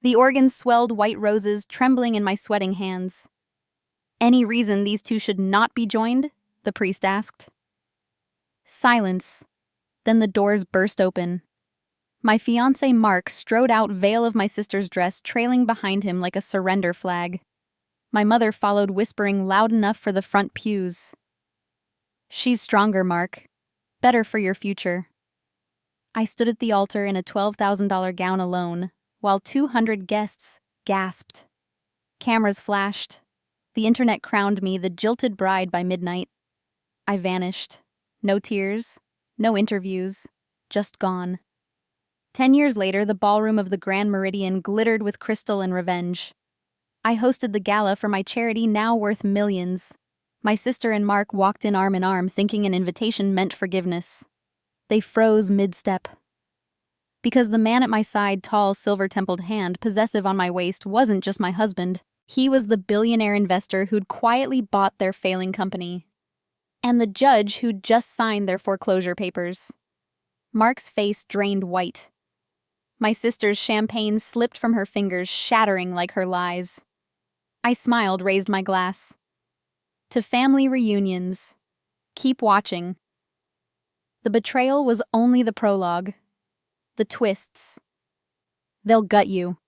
The organs swelled white roses trembling in my sweating hands. Any reason these two should not be joined? The priest asked. Silence. Then the doors burst open. My fiancé Mark strode out, veil of my sister's dress trailing behind him like a surrender flag. My mother followed, whispering loud enough for the front pews. "She's stronger, Mark. Better for your future." I stood at the altar in a $12,000 gown alone, while 200 guests gasped. Cameras flashed. The internet crowned me the jilted bride by midnight. I vanished. No tears, no interviews, just gone. 10 years later, the ballroom of the Grand Meridian glittered with crystal and revenge. I hosted the gala for my charity, now worth millions. My sister and Mark walked in arm, thinking an invitation meant forgiveness. They froze mid-step. Because the man at my side, tall, silver-templed hand, possessive on my waist, wasn't just my husband. He was the billionaire investor who'd quietly bought their failing company. And the judge who'd just signed their foreclosure papers. Mark's face drained white. My sister's champagne slipped from her fingers, shattering like her lies. I smiled, raised my glass. To family reunions. Keep watching. The betrayal was only the prologue. The twists. They'll gut you.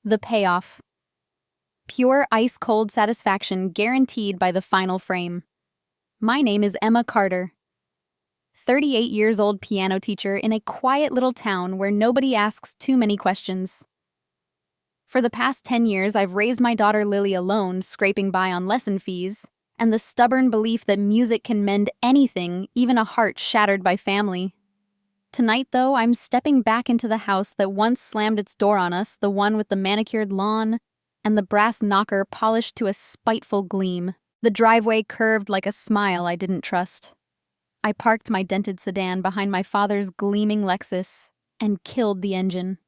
The payoff. Pure ice-cold satisfaction guaranteed by the final frame. My name is Emma Carter. 38 years old piano teacher in a quiet little town where nobody asks too many questions. For the past 10 years, I've raised my daughter Lily alone, scraping by on lesson fees, and the stubborn belief that music can mend anything, even a heart shattered by family. Tonight, though, I'm stepping back into the house that once slammed its door on us, the one with the manicured lawn and the brass knocker polished to a spiteful gleam. The driveway curved like a smile I didn't trust. I parked my dented sedan behind my father's gleaming Lexus and killed the engine.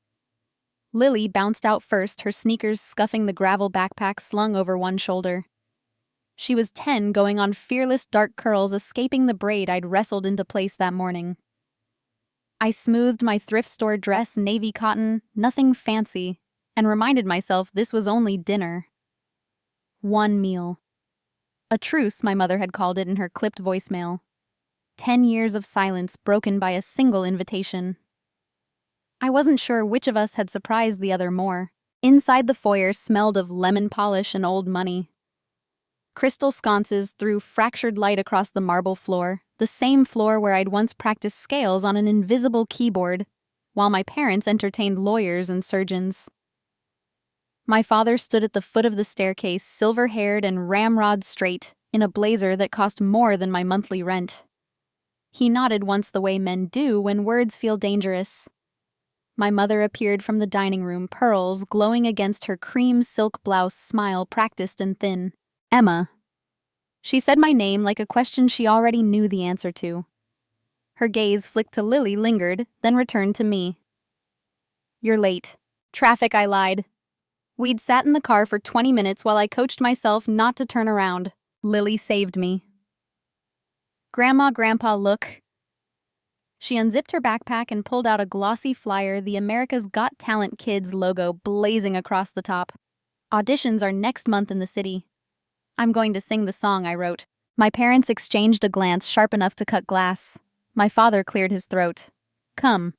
Lily bounced out first, her sneakers scuffing the gravel backpack slung over one shoulder. She was 10, going on fearless dark curls, escaping the braid I'd wrestled into place that morning. I smoothed my thrift store dress, navy cotton, nothing fancy, and reminded myself this was only dinner. One meal. A truce, my mother had called it in her clipped voicemail. 10 years of silence broken by a single invitation. I wasn't sure which of us had surprised the other more. Inside the foyer smelled of lemon polish and old money. Crystal sconces threw fractured light across the marble floor, the same floor where I'd once practiced scales on an invisible keyboard, while my parents entertained lawyers and surgeons. My father stood at the foot of the staircase, silver-haired and ramrod straight, in a blazer that cost more than my monthly rent. He nodded once the way men do when words feel dangerous. My mother appeared from the dining room, pearls glowing against her cream silk blouse, smile practiced and thin. Emma. She said my name like a question she already knew the answer to. Her gaze flicked to Lily, lingered, then returned to me. "You're late." "Traffic," I lied. We'd sat in the car for 20 minutes while I coached myself not to turn around. Lily saved me. "Grandma, Grandpa, look." She unzipped her backpack and pulled out a glossy flyer, the America's Got Talent Kids logo blazing across the top. "Auditions are next month in the city." "I'm going to sing the song I wrote." My parents exchanged a glance sharp enough to cut glass. My father cleared his throat. "Come.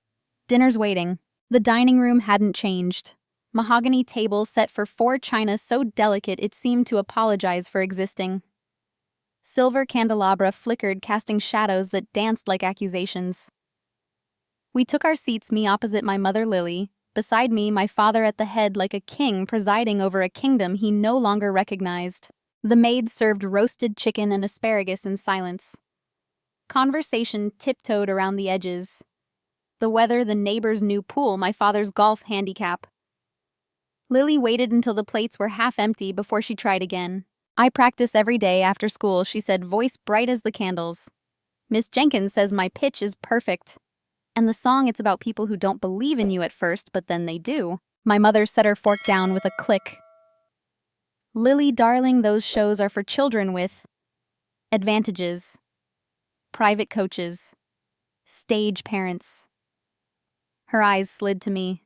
Dinner's waiting." The dining room hadn't changed. Mahogany table set for 4 china so delicate it seemed to apologize for existing. Silver candelabra flickered, casting shadows that danced like accusations. We took our seats, me opposite my mother Lily, beside me my father at the head like a king presiding over a kingdom he no longer recognized. The maid served roasted chicken and asparagus in silence. Conversation tiptoed around the edges. The weather, the neighbor's new pool, my father's golf handicap. Lily waited until the plates were half empty before she tried again. "I practice every day after school," she said, voice bright as the candles. "Miss Jenkins says my pitch is perfect. And the song, it's about people who don't believe in you at first, but then they do." My mother set her fork down with a click. "Lily, darling, those shows are for children with advantages. Private coaches. Stage parents." Her eyes slid to me.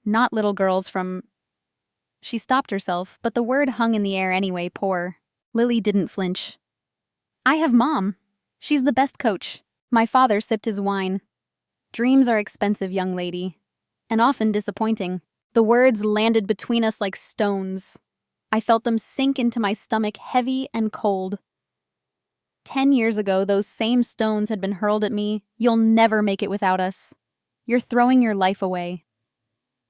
Not little girls from... She stopped herself, but the word hung in the air anyway, poor. Lily didn't flinch. I have Mom. She's the best coach. My father sipped his wine. Dreams are expensive, young lady, and often disappointing. The words landed between us like stones. I felt them sink into my stomach, heavy and cold. 10 years ago, those same stones had been hurled at me. You'll never make it without us. You're throwing your life away.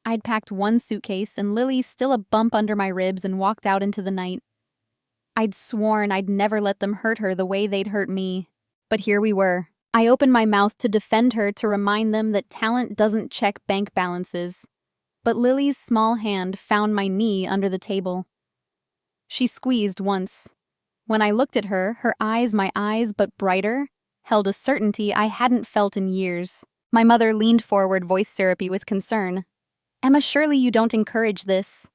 I'd packed one suitcase, and Lily, still a bump under my ribs, and walked out into the night. I'd sworn I'd never let them hurt her the way they'd hurt me. But here we were. I opened my mouth to defend her, to remind them that talent doesn't check bank balances. But Lily's small hand found my knee under the table. She squeezed once. When I looked at her, her eyes, my eyes, but brighter, held a certainty I hadn't felt in years. My mother leaned forward, voice syrupy with concern. Emma, surely you don't encourage this.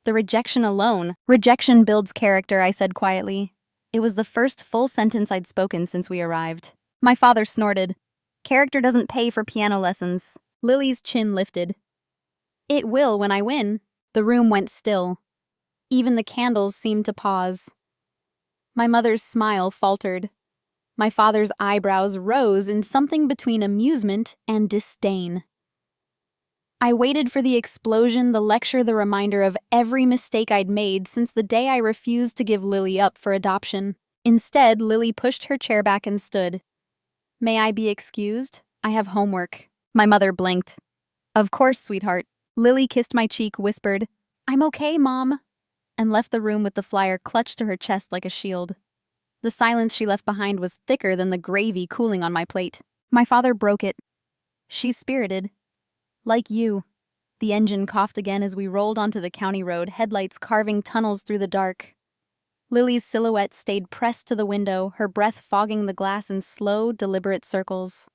The rejection alone. Rejection builds character, I said quietly. It was the first full sentence I'd spoken since we arrived. My father snorted. Character doesn't pay for piano lessons. Lily's chin lifted. It will when I win. The room went still. Even the candles seemed to pause. My mother's smile faltered. My father's eyebrows rose in something between amusement and disdain. I waited for the explosion, the lecture, the reminder of every mistake I'd made since the day I refused to give Lily up for adoption. Instead, Lily pushed her chair back and stood. May I be excused? I have homework. My mother blinked. Of course, sweetheart. Lily kissed my cheek, whispered, I'm okay, Mom, and left the room with the flyer clutched to her chest like a shield. The silence she left behind was thicker than the gravy cooling on my plate. My father broke it. She's spirited. Like you. The engine coughed again as we rolled onto the county road, headlights carving tunnels through the dark. Lily's silhouette stayed pressed to the window, her breath fogging the glass in slow, deliberate circles.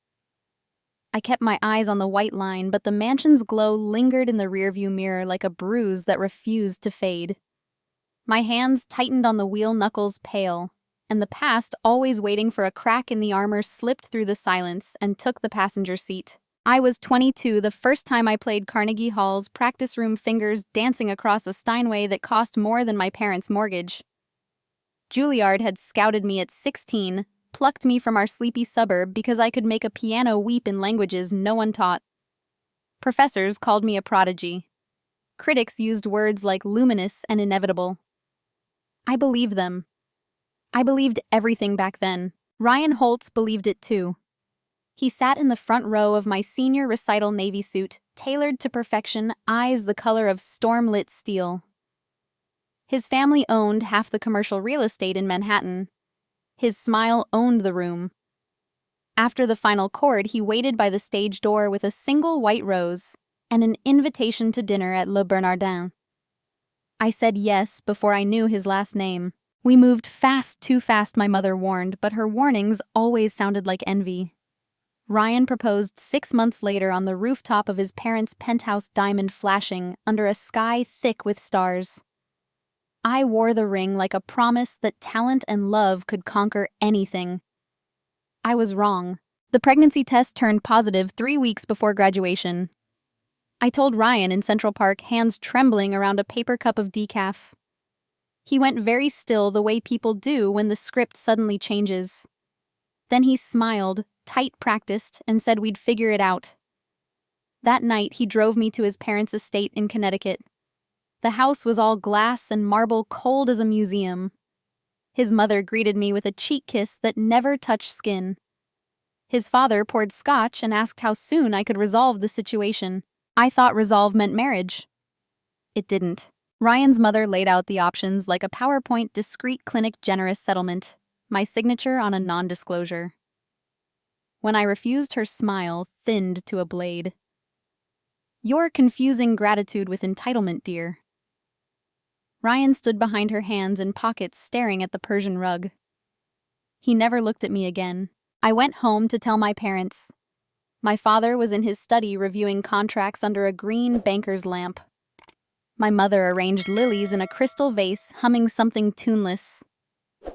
I kept my eyes on the white line, but the mansion's glow lingered in the rearview mirror like a bruise that refused to fade. My hands tightened on the wheel, knuckles pale, and the past, always waiting for a crack in the armor, slipped through the silence and took the passenger seat. I was 22 the first time I played Carnegie Hall's practice room, fingers dancing across a Steinway that cost more than my parents' mortgage. Juilliard had scouted me at 16, plucked me from our sleepy suburb because I could make a piano weep in languages no one taught. Professors called me a prodigy. Critics used words like luminous and inevitable. I believed them. I believed everything back then. Ryan Holtz believed it too. He sat in the front row of my senior recital navy suit, tailored to perfection, eyes the color of storm-lit steel. His family owned half the commercial real estate in Manhattan. His smile owned the room. After the final chord, he waited by the stage door with a single white rose and an invitation to dinner at Le Bernardin. I said yes before I knew his last name. We moved fast, too fast, my mother warned, but her warnings always sounded like envy. Ryan proposed 6 months later on the rooftop of his parents' penthouse, diamond flashing under a sky thick with stars. I wore the ring like a promise that talent and love could conquer anything. I was wrong. The pregnancy test turned positive 3 weeks before graduation. I told Ryan in Central Park, hands trembling around a paper cup of decaf. He went very still, the way people do when the script suddenly changes. Then he smiled, tight practiced, and said we'd figure it out. That night, he drove me to his parents' estate in Connecticut. The house was all glass and marble, cold as a museum. His mother greeted me with a cheek kiss that never touched skin. His father poured scotch and asked how soon I could resolve the situation. I thought resolve meant marriage. It didn't. Ryan's mother laid out the options like a PowerPoint, discreet clinic, generous settlement, my signature on a non-disclosure. When I refused, her smile thinned to a blade. You're confusing gratitude with entitlement, dear. Ryan stood behind her, hands in pockets, staring at the Persian rug. He never looked at me again. I went home to tell my parents. My father was in his study reviewing contracts under a green banker's lamp. My mother arranged lilies in a crystal vase, humming something tuneless.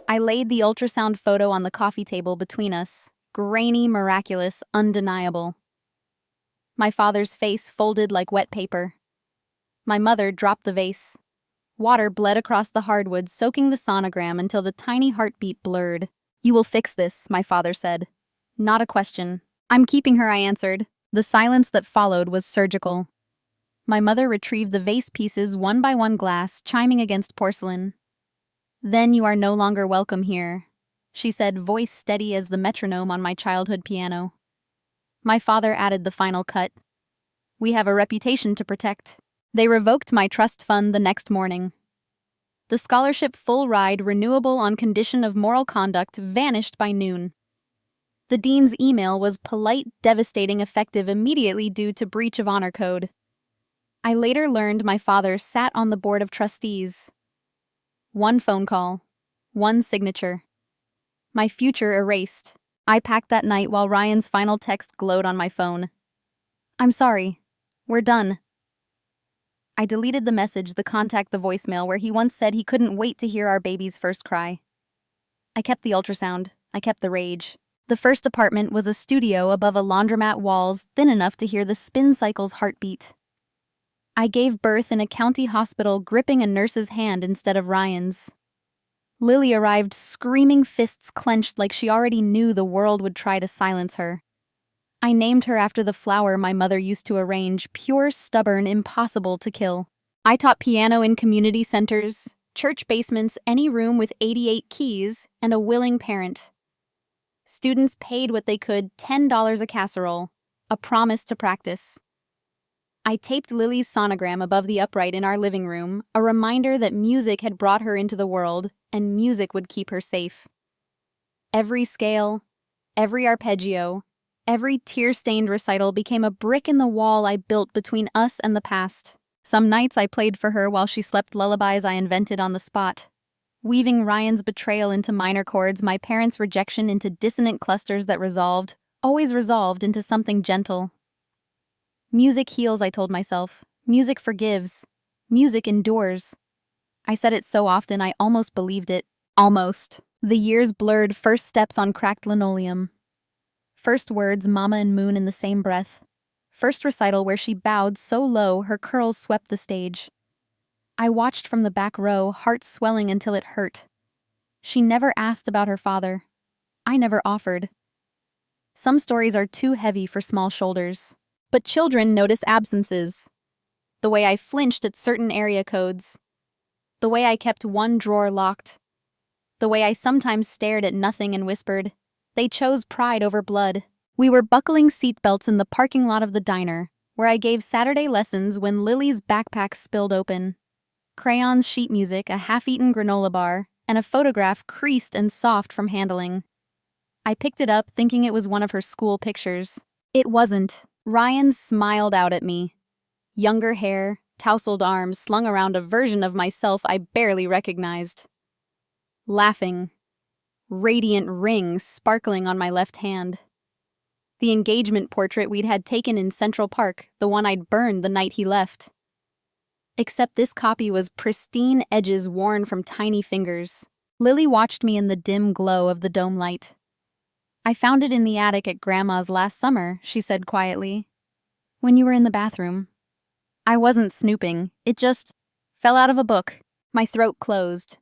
I laid the ultrasound photo on the coffee table between us, grainy, miraculous, undeniable. My father's face folded like wet paper. My mother dropped the vase. Water bled across the hardwood, soaking the sonogram until the tiny heartbeat blurred. "You will fix this," my father said. Not a question. "I'm keeping her," I answered. The silence that followed was surgical. My mother retrieved the vase pieces one by one, glass chiming against porcelain. "Then you are no longer welcome here," she said, voice steady as the metronome on my childhood piano. My father added the final cut. "We have a reputation to protect." They revoked my trust fund the next morning. The scholarship full ride, renewable on condition of moral conduct, vanished by noon. The dean's email was polite, devastating, effective immediately due to breach of honor code. I later learned my father sat on the board of trustees. One phone call, one signature. My future erased. I packed that night while Ryan's final text glowed on my phone. "I'm sorry. We're done." I deleted the message, the voicemail where he once said he couldn't wait to hear our baby's first cry. I kept the ultrasound. I kept the rage. The first apartment was a studio above a laundromat, walls thin enough to hear the spin cycle's heartbeat. I gave birth in a county hospital, gripping a nurse's hand instead of Ryan's. Lily arrived screaming, fists clenched like she already knew the world would try to silence her. I named her after the flower my mother used to arrange, pure, stubborn, impossible to kill. I taught piano in community centers, church basements, any room with 88 keys, and a willing parent. Students paid what they could, $10 a casserole, a promise to practice. I taped Lily's sonogram above the upright in our living room, a reminder that music had brought her into the world, and music would keep her safe. Every scale, every arpeggio, every tear-stained recital became a brick in the wall I built between us and the past. Some nights I played for her while she slept lullabies I invented on the spot, weaving Ryan's betrayal into minor chords, my parents' rejection into dissonant clusters that always resolved into something gentle. Music heals, I told myself. Music forgives. Music endures. I said it so often I almost believed it. Almost. The years blurred, first steps on cracked linoleum. First words, mama and moon in the same breath. First recital where she bowed so low her curls swept the stage. I watched from the back row, heart swelling until it hurt. She never asked about her father. I never offered. Some stories are too heavy for small shoulders. But children notice absences. The way I flinched at certain area codes. The way I kept one drawer locked. The way I sometimes stared at nothing and whispered. They chose pride over blood. We were buckling seatbelts in the parking lot of the diner, where I gave Saturday lessons when Lily's backpack spilled open. Crayons, sheet music, a half-eaten granola bar, and a photograph creased and soft from handling. I picked it up thinking it was one of her school pictures. It wasn't. Ryan smiled out at me. Younger hair, tousled arms slung around a version of myself I barely recognized. Laughing. Radiant ring sparkling on my left hand. The engagement portrait we'd had taken in Central Park, the one I'd burned the night he left. Except this copy was pristine, edges worn from tiny fingers. Lily watched me in the dim glow of the dome light. "I found it in the attic at Grandma's last summer," she said quietly. "When you were in the bathroom." I wasn't snooping. It just fell out of a book. My throat closed.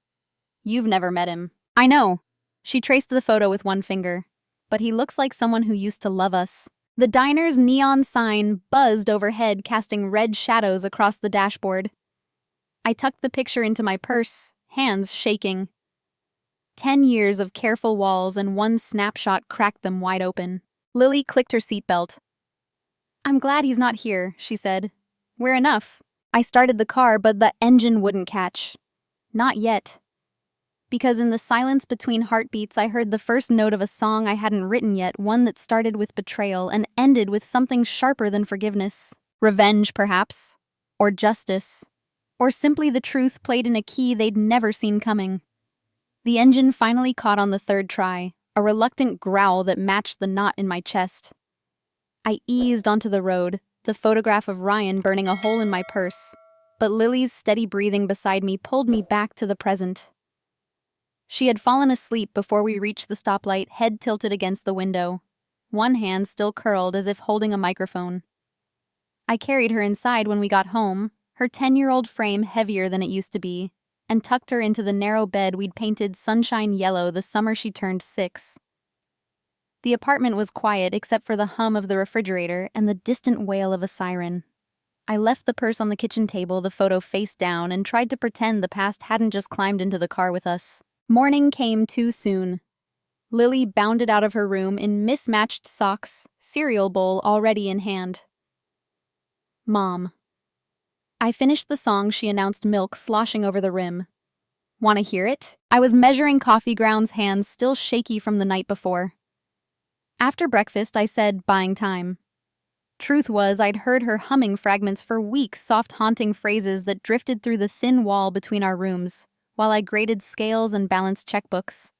"You've never met him." "I know." She traced the photo with one finger. "But he looks like someone who used to love us." The diner's neon sign buzzed overhead, casting red shadows across the dashboard. I tucked the picture into my purse, hands shaking. 10 years of careful walls and one snapshot cracked them wide open. Lily clicked her seatbelt. "I'm glad he's not here," she said. "We're enough." I started the car, but the engine wouldn't catch. Not yet. Because in the silence between heartbeats, I heard the first note of a song I hadn't written yet, one that started with betrayal and ended with something sharper than forgiveness. Revenge, perhaps. Or justice. Or simply the truth played in a key they'd never seen coming. The engine finally caught on the third try, a reluctant growl that matched the knot in my chest. I eased onto the road, the photograph of Ryan burning a hole in my purse, but Lily's steady breathing beside me pulled me back to the present. She had fallen asleep before we reached the stoplight, head tilted against the window, one hand still curled as if holding a microphone. I carried her inside when we got home, her 10-year-old frame heavier than it used to be, and tucked her into the narrow bed we'd painted sunshine yellow the summer she turned 6. The apartment was quiet except for the hum of the refrigerator and the distant wail of a siren. I left the purse on the kitchen table, the photo face down, and tried to pretend the past hadn't just climbed into the car with us. Morning came too soon. Lily bounded out of her room in mismatched socks, cereal bowl already in hand. Mom. I finished the song she announced, milk sloshing over the rim. Want to hear it? I was measuring coffee grounds, hands still shaky from the night before. After breakfast, I said, buying time. Truth was, I'd heard her humming fragments for weeks, soft haunting phrases that drifted through the thin wall between our rooms, while I graded scales and balanced checkbooks.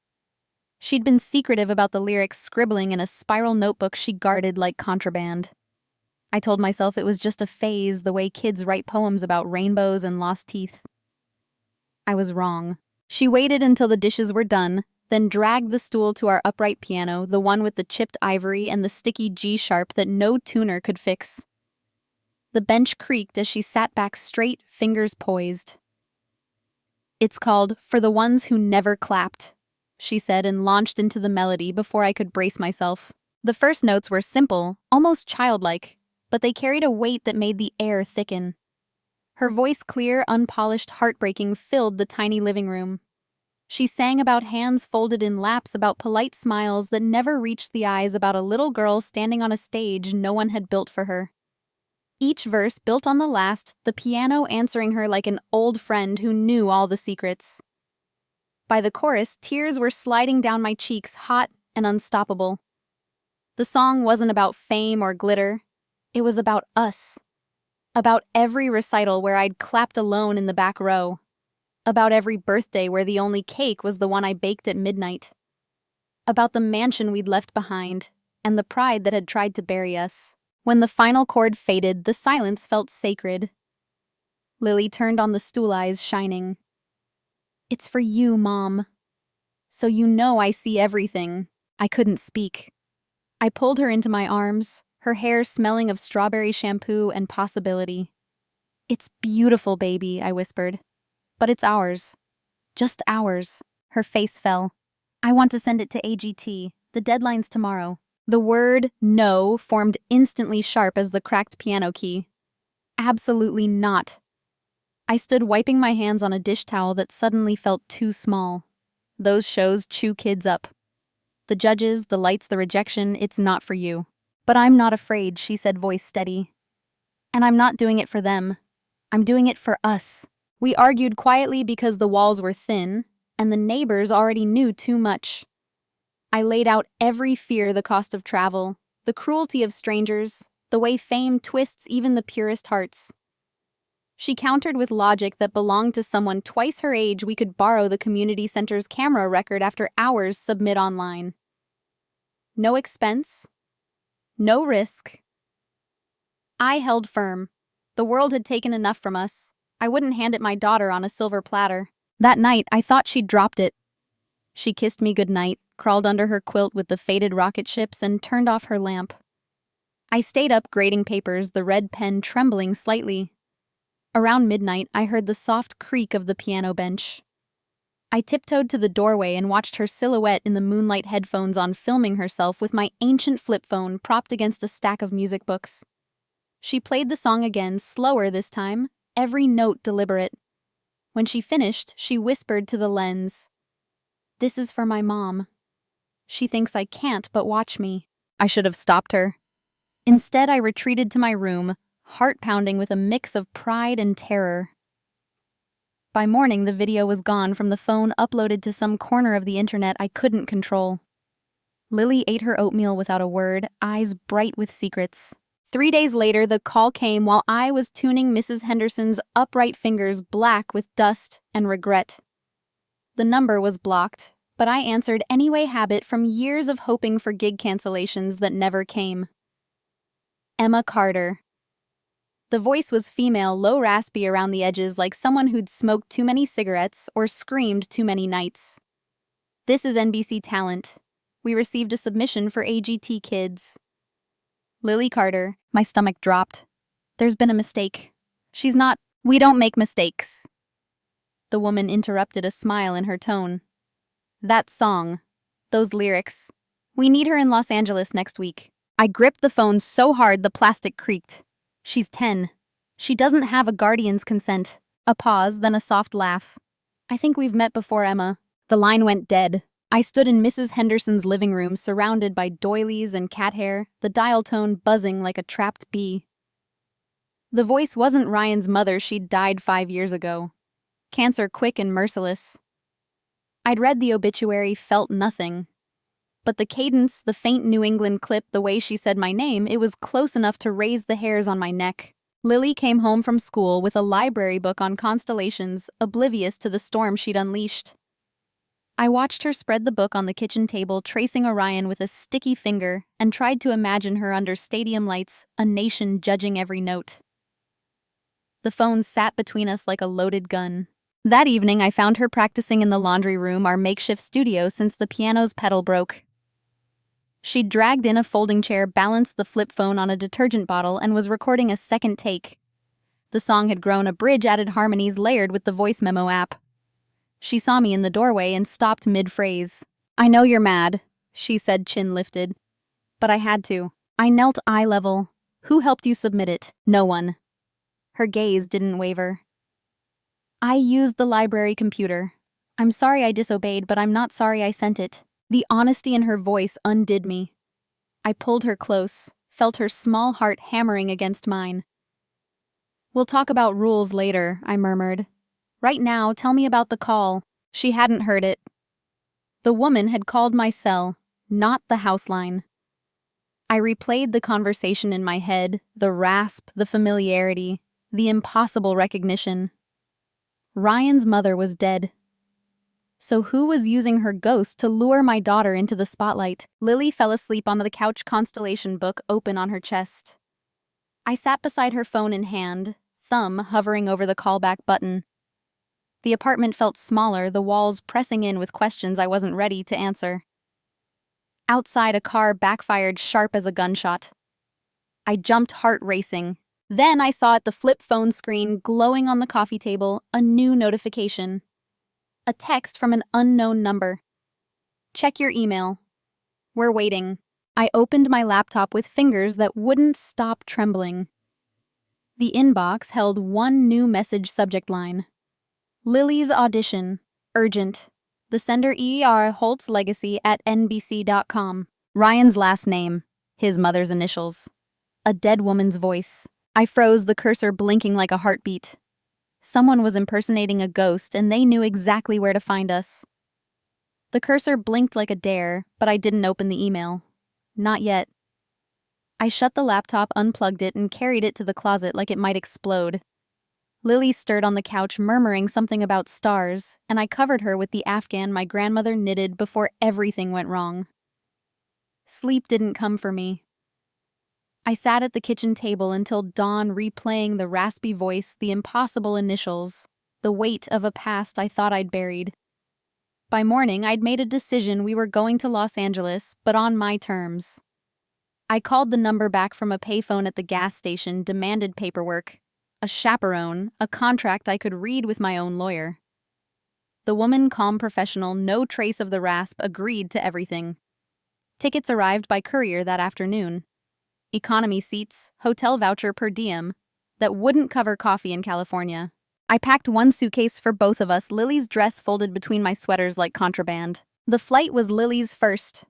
She'd been secretive about the lyrics, scribbling in a spiral notebook she guarded like contraband. I told myself it was just a phase, the way kids write poems about rainbows and lost teeth. I was wrong. She waited until the dishes were done, then dragged the stool to our upright piano, the one with the chipped ivory and the sticky G-sharp that no tuner could fix. The bench creaked as she sat back straight, fingers poised. It's called For the Ones Who Never Clapped, she said, and launched into the melody before I could brace myself. The first notes were simple, almost childlike, but they carried a weight that made the air thicken. Her voice, clear, unpolished, heartbreaking, filled the tiny living room. She sang about hands folded in laps, about polite smiles that never reached the eyes, about a little girl standing on a stage no one had built for her. Each verse built on the last, the piano answering her like an old friend who knew all the secrets. By the chorus, tears were sliding down my cheeks, hot and unstoppable. The song wasn't about fame or glitter. It was about us. About every recital where I'd clapped alone in the back row. About every birthday where the only cake was the one I baked at midnight. About the mansion we'd left behind, and the pride that had tried to bury us. When the final chord faded, the silence felt sacred. Lily turned on the stool, eyes shining. It's for you, Mom. So you know I see everything. I couldn't speak. I pulled her into my arms, her hair smelling of strawberry shampoo and possibility. It's beautiful, baby, I whispered. But it's ours. Just ours. Her face fell. I want to send it to AGT. The deadline's tomorrow. The word no formed instantly sharp as the cracked piano key. Absolutely not. I stood wiping my hands on a dish towel that suddenly felt too small. Those shows chew kids up. The judges, the lights, the rejection, it's not for you. But I'm not afraid, she said, voice steady. And I'm not doing it for them. I'm doing it for us. We argued quietly because the walls were thin, and the neighbors already knew too much. I laid out every fear, the cost of travel, the cruelty of strangers, the way fame twists even the purest hearts. She countered with logic that belonged to someone twice her age. We could borrow the community center's camera record after hours, submit online. No expense. No risk. I held firm. The world had taken enough from us. I wouldn't hand it my daughter on a silver platter. That night, I thought she'd dropped it. She kissed me goodnight, crawled under her quilt with the faded rocket ships, and turned off her lamp. I stayed up grading papers, the red pen trembling slightly. Around midnight, I heard the soft creak of the piano bench. I tiptoed to the doorway and watched her silhouette in the moonlight, headphones on, filming herself with my ancient flip phone propped against a stack of music books. She played the song again, slower this time, every note deliberate. When she finished, she whispered to the lens, "This is for my mom. She thinks I can't, but watch me." I should have stopped her. Instead, I retreated to my room, heart pounding with a mix of pride and terror. By morning, the video was gone from the phone, uploaded to some corner of the internet I couldn't control. Lily ate her oatmeal without a word, eyes bright with secrets. 3 days later, the call came while I was tuning Mrs. Henderson's upright fingers black with dust and regret. The number was blocked, but I answered anyway, habit from years of hoping for gig cancellations that never came. Emma Carter. The voice was female, low, raspy around the edges, like someone who'd smoked too many cigarettes or screamed too many nights. This is NBC Talent. We received a submission for AGT Kids. Lily Carter. My stomach dropped. There's been a mistake. She's not We don't make mistakes. The woman interrupted, a smile in her tone. That song. Those lyrics. We need her in Los Angeles next week. I gripped the phone so hard the plastic creaked. She's 10. She doesn't have a guardian's consent. A pause, then a soft laugh. I think we've met before, Emma. The line went dead. I stood in Mrs. Henderson's living room, surrounded by doilies and cat hair, the dial tone buzzing like a trapped bee. The voice wasn't Ryan's mother. She'd died 5 years ago. Cancer quick and merciless. I'd read the obituary, felt nothing. But the cadence, the faint New England clip, the way she said my name, it was close enough to raise the hairs on my neck. Lily came home from school with a library book on constellations, oblivious to the storm she'd unleashed. I watched her spread the book on the kitchen table, tracing Orion with a sticky finger, and tried to imagine her under stadium lights, a nation judging every note. The phone sat between us like a loaded gun. That evening, I found her practicing in the laundry room, our makeshift studio, since the piano's pedal broke. She'd dragged in a folding chair, balanced the flip phone on a detergent bottle, and was recording a second take. The song had grown, a bridge added harmonies layered with the voice memo app. She saw me in the doorway and stopped mid-phrase. I know you're mad, she said, chin lifted. But I had to. I knelt eye level. Who helped you submit it? No one. Her gaze didn't waver. I used the library computer. I'm sorry I disobeyed, but I'm not sorry I sent it. The honesty in her voice undid me. I pulled her close, felt her small heart hammering against mine. We'll talk about rules later, I murmured. Right now, tell me about the call. She hadn't heard it. The woman had called my cell, not the house line. I replayed the conversation in my head, the rasp, the familiarity, the impossible recognition. Ryan's mother was dead. So who was using her ghost to lure my daughter into the spotlight? Lily fell asleep on the couch, constellation book open on her chest. I sat beside her, phone in hand, thumb hovering over the callback button. The apartment felt smaller, the walls pressing in with questions I wasn't ready to answer. Outside, a car backfired sharp as a gunshot. I jumped, heart racing. Then I saw at the flip phone screen, glowing on the coffee table, a new notification. A text from an unknown number. Check your email. We're waiting. I opened my laptop with fingers that wouldn't stop trembling. The inbox held one new message subject line. Lily's audition. Urgent. The sender E.R. Holtz Legacy at NBC.com. Ryan's last name. His mother's initials. A dead woman's voice. I froze, the cursor blinking like a heartbeat. Someone was impersonating a ghost, and they knew exactly where to find us. The cursor blinked like a dare, but I didn't open the email. Not yet. I shut the laptop, unplugged it, and carried it to the closet like it might explode. Lily stirred on the couch, murmuring something about stars, and I covered her with the afghan my grandmother knitted before everything went wrong. Sleep didn't come for me. I sat at the kitchen table until dawn, replaying the raspy voice, the impossible initials, the weight of a past I thought I'd buried. By morning, I'd made a decision. We were going to Los Angeles, but on my terms. I called the number back from a payphone at the gas station, demanded paperwork, a chaperone, a contract I could read with my own lawyer. The woman, calm professional, no trace of the rasp, agreed to everything. Tickets arrived by courier that afternoon. Economy seats, hotel voucher per diem, that wouldn't cover coffee in California. I packed one suitcase for both of us, Lily's dress folded between my sweaters like contraband. The flight was Lily's first.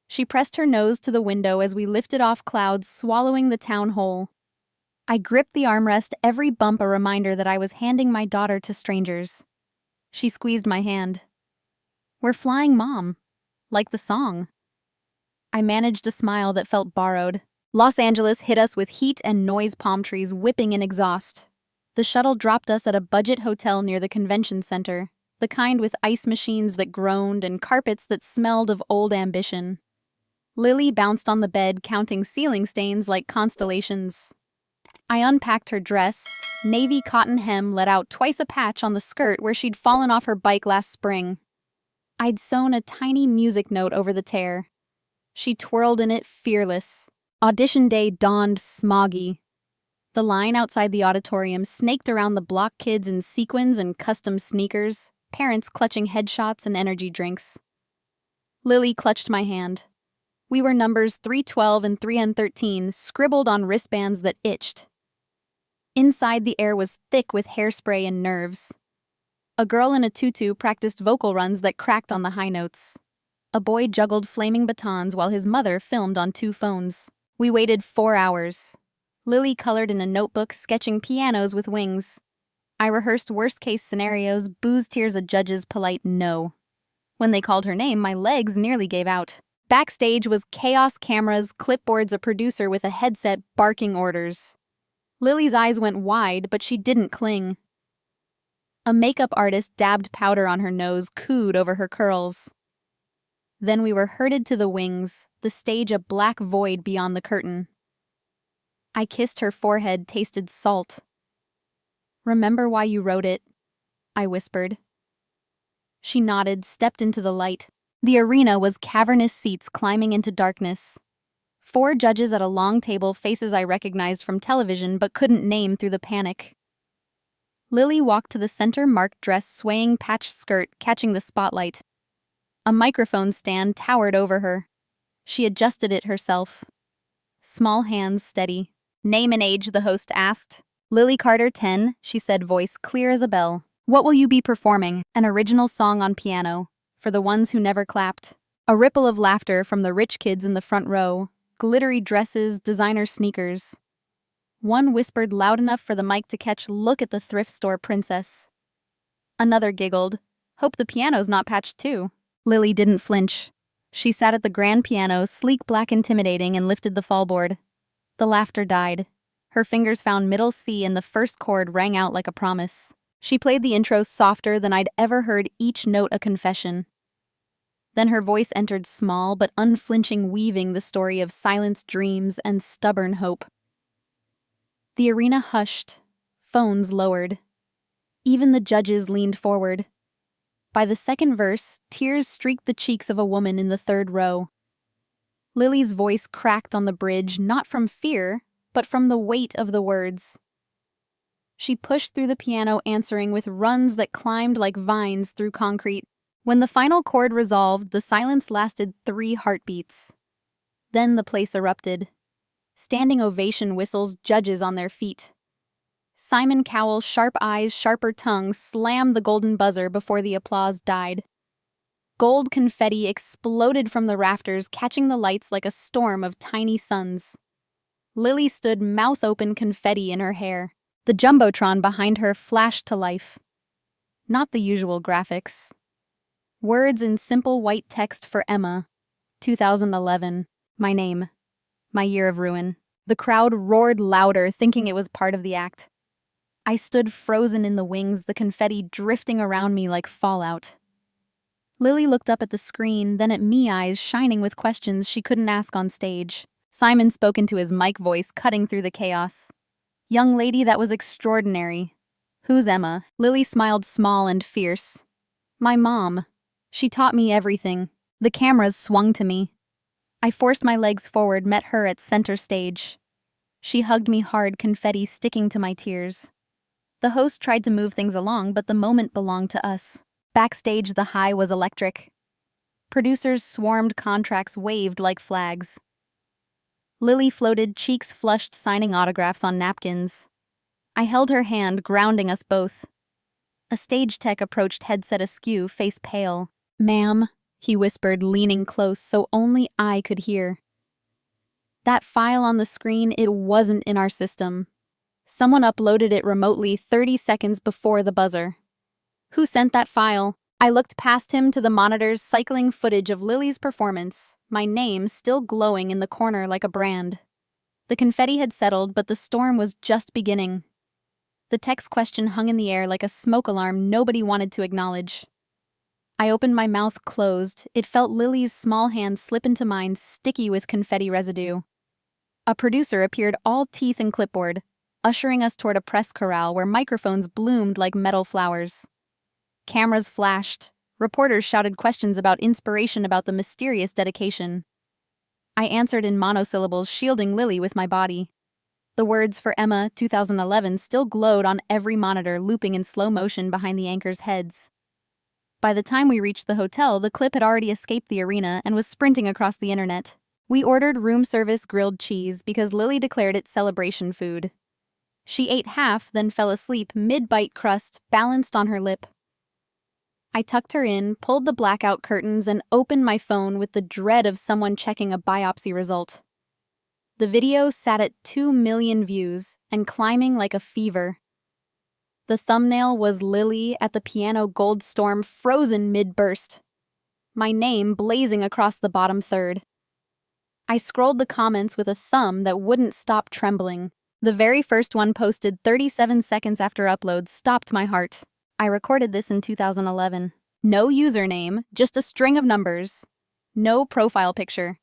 She pressed her nose to the window as we lifted off clouds, swallowing the town whole. I gripped the armrest, every bump a reminder that I was handing my daughter to strangers. She squeezed my hand. We're flying, Mom. Like the song. I managed a smile that felt borrowed. Los Angeles hit us with heat and noise, palm trees whipping in exhaust. The shuttle dropped us at a budget hotel near the convention center, the kind with ice machines that groaned and carpets that smelled of old ambition. Lily bounced on the bed, counting ceiling stains like constellations. I unpacked her dress. Navy cotton hem let out twice a patch on the skirt where she'd fallen off her bike last spring. I'd sewn a tiny music note over the tear. She twirled in it, fearless. Audition day dawned smoggy. The line outside the auditorium snaked around the block kids in sequins and custom sneakers, parents clutching headshots and energy drinks. Lily clutched my hand. We were numbers 312 and 313, scribbled on wristbands that itched. Inside, the air was thick with hairspray and nerves. A girl in a tutu practiced vocal runs that cracked on the high notes. A boy juggled flaming batons while his mother filmed on 2 phones. We waited 4 hours. Lily colored in a notebook, sketching pianos with wings. I rehearsed worst-case scenarios, booze tears a judge's polite no. When they called her name, my legs nearly gave out. Backstage was chaos, cameras, clipboards, a producer with a headset barking orders. Lily's eyes went wide, but she didn't cling. A makeup artist dabbed powder on her nose, cooed over her curls. Then we were herded to the wings, the stage a black void beyond the curtain. I kissed her forehead, tasted salt. "Remember why you wrote it?" I whispered. She nodded, stepped into the light. The arena was cavernous seats climbing into darkness. 4 judges at a long table, faces I recognized from television but couldn't name through the panic. Lily walked to the center, marked dress, swaying patched skirt, catching the spotlight. A microphone stand towered over her. She adjusted it herself. Small hands steady. "Name and age," the host asked. "Lily Carter, 10, she said, voice clear as a bell. "What will you be performing?" An original song on piano, for the ones who never clapped. A ripple of laughter from the rich kids in the front row. Glittery dresses, designer sneakers. One whispered loud enough for the mic to catch, "Look at the thrift store princess." Another giggled, "Hope the piano's not patched too." Lily didn't flinch. She sat at the grand piano, sleek, black, intimidating, and lifted the fallboard. The laughter died. Her fingers found middle C and the first chord rang out like a promise. She played the intro softer than I'd ever heard, each note a confession. Then her voice entered small but unflinching, weaving the story of silenced dreams and stubborn hope. The arena hushed, phones lowered. Even the judges leaned forward. By the second verse, tears streaked the cheeks of a woman in the 3rd row. Lily's voice cracked on the bridge, not from fear, but from the weight of the words. She pushed through the piano, answering with runs that climbed like vines through concrete. When the final chord resolved, the silence lasted 3 heartbeats. Then the place erupted. Standing ovation whistles, judges on their feet. Simon Cowell, sharp eyes, sharper tongue, slammed the golden buzzer before the applause died. Gold confetti exploded from the rafters, catching the lights like a storm of tiny suns. Lily stood, mouth open, confetti in her hair. The jumbotron behind her flashed to life. Not the usual graphics. Words in simple white text for Emma, 2011. My name. My year of ruin. The crowd roared louder, thinking it was part of the act. I stood frozen in the wings, the confetti drifting around me like fallout. Lily looked up at the screen, then at me, eyes shining with questions she couldn't ask on stage. Simon spoke into his mic voice, cutting through the chaos. "Young lady, that was extraordinary." "Who's Emma?" Lily smiled, small and fierce. "My mom. She taught me everything." The cameras swung to me. I forced my legs forward, met her at center stage. She hugged me hard, confetti sticking to my tears. The host tried to move things along, but the moment belonged to us. Backstage, the high was electric. Producers swarmed, contracts waved like flags. Lily floated, cheeks flushed, signing autographs on napkins. I held her hand, grounding us both. A stage tech approached, headset askew, face pale. "Ma'am," he whispered, leaning close so only I could hear. That file on the screen, it wasn't in our system. Someone uploaded it remotely 30 seconds before the buzzer. "Who sent that file?" I looked past him to the monitors, cycling footage of Lily's performance, my name still glowing in the corner like a brand. The confetti had settled, but the storm was just beginning. The text question hung in the air like a smoke alarm nobody wanted to acknowledge. I opened my mouth closed. It felt Lily's small hand slip into mine, sticky with confetti residue. A producer appeared, all teeth and clipboard, ushering us toward a press corral where microphones bloomed like metal flowers. Cameras flashed. Reporters shouted questions about inspiration, about the mysterious dedication. I answered in monosyllables, shielding Lily with my body. The words for Emma 2011 still glowed on every monitor, looping in slow motion behind the anchors' heads. By the time we reached the hotel, the clip had already escaped the arena and was sprinting across the internet. We ordered room service grilled cheese because Lily declared it celebration food. She ate half, then fell asleep, mid-bite crust balanced on her lip. I tucked her in, pulled the blackout curtains, and opened my phone with the dread of someone checking a biopsy result. The video sat at 2 million views and climbing like a fever. The thumbnail was Lily at the piano Gold Storm, frozen mid-burst. My name blazing across the bottom third. I scrolled the comments with a thumb that wouldn't stop trembling. The very first one, posted 37 seconds after upload, stopped my heart. I recorded this in 2011. No username, just a string of numbers. No profile picture.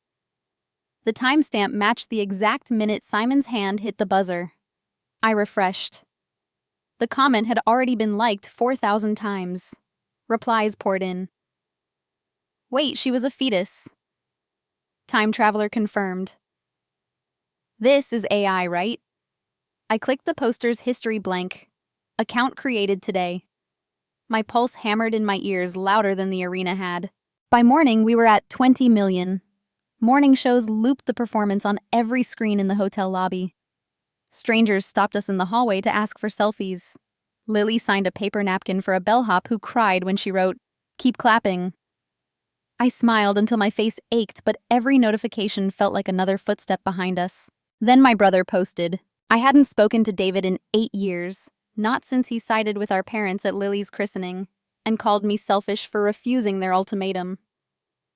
The timestamp matched the exact minute Simon's hand hit the buzzer. I refreshed. The comment had already been liked 4,000 times. Replies poured in. Wait, she was a fetus. Time traveler confirmed. This is AI, right? I clicked the poster's history blank. Account created today. My pulse hammered in my ears louder than the arena had. By morning, we were at 20 million. Morning shows looped the performance on every screen in the hotel lobby. Strangers stopped us in the hallway to ask for selfies. Lily signed a paper napkin for a bellhop who cried when she wrote, "Keep clapping." I smiled until my face ached, but every notification felt like another footstep behind us. Then my brother posted. I hadn't spoken to David in 8 years, not since he sided with our parents at Lily's christening, and called me selfish for refusing their ultimatum.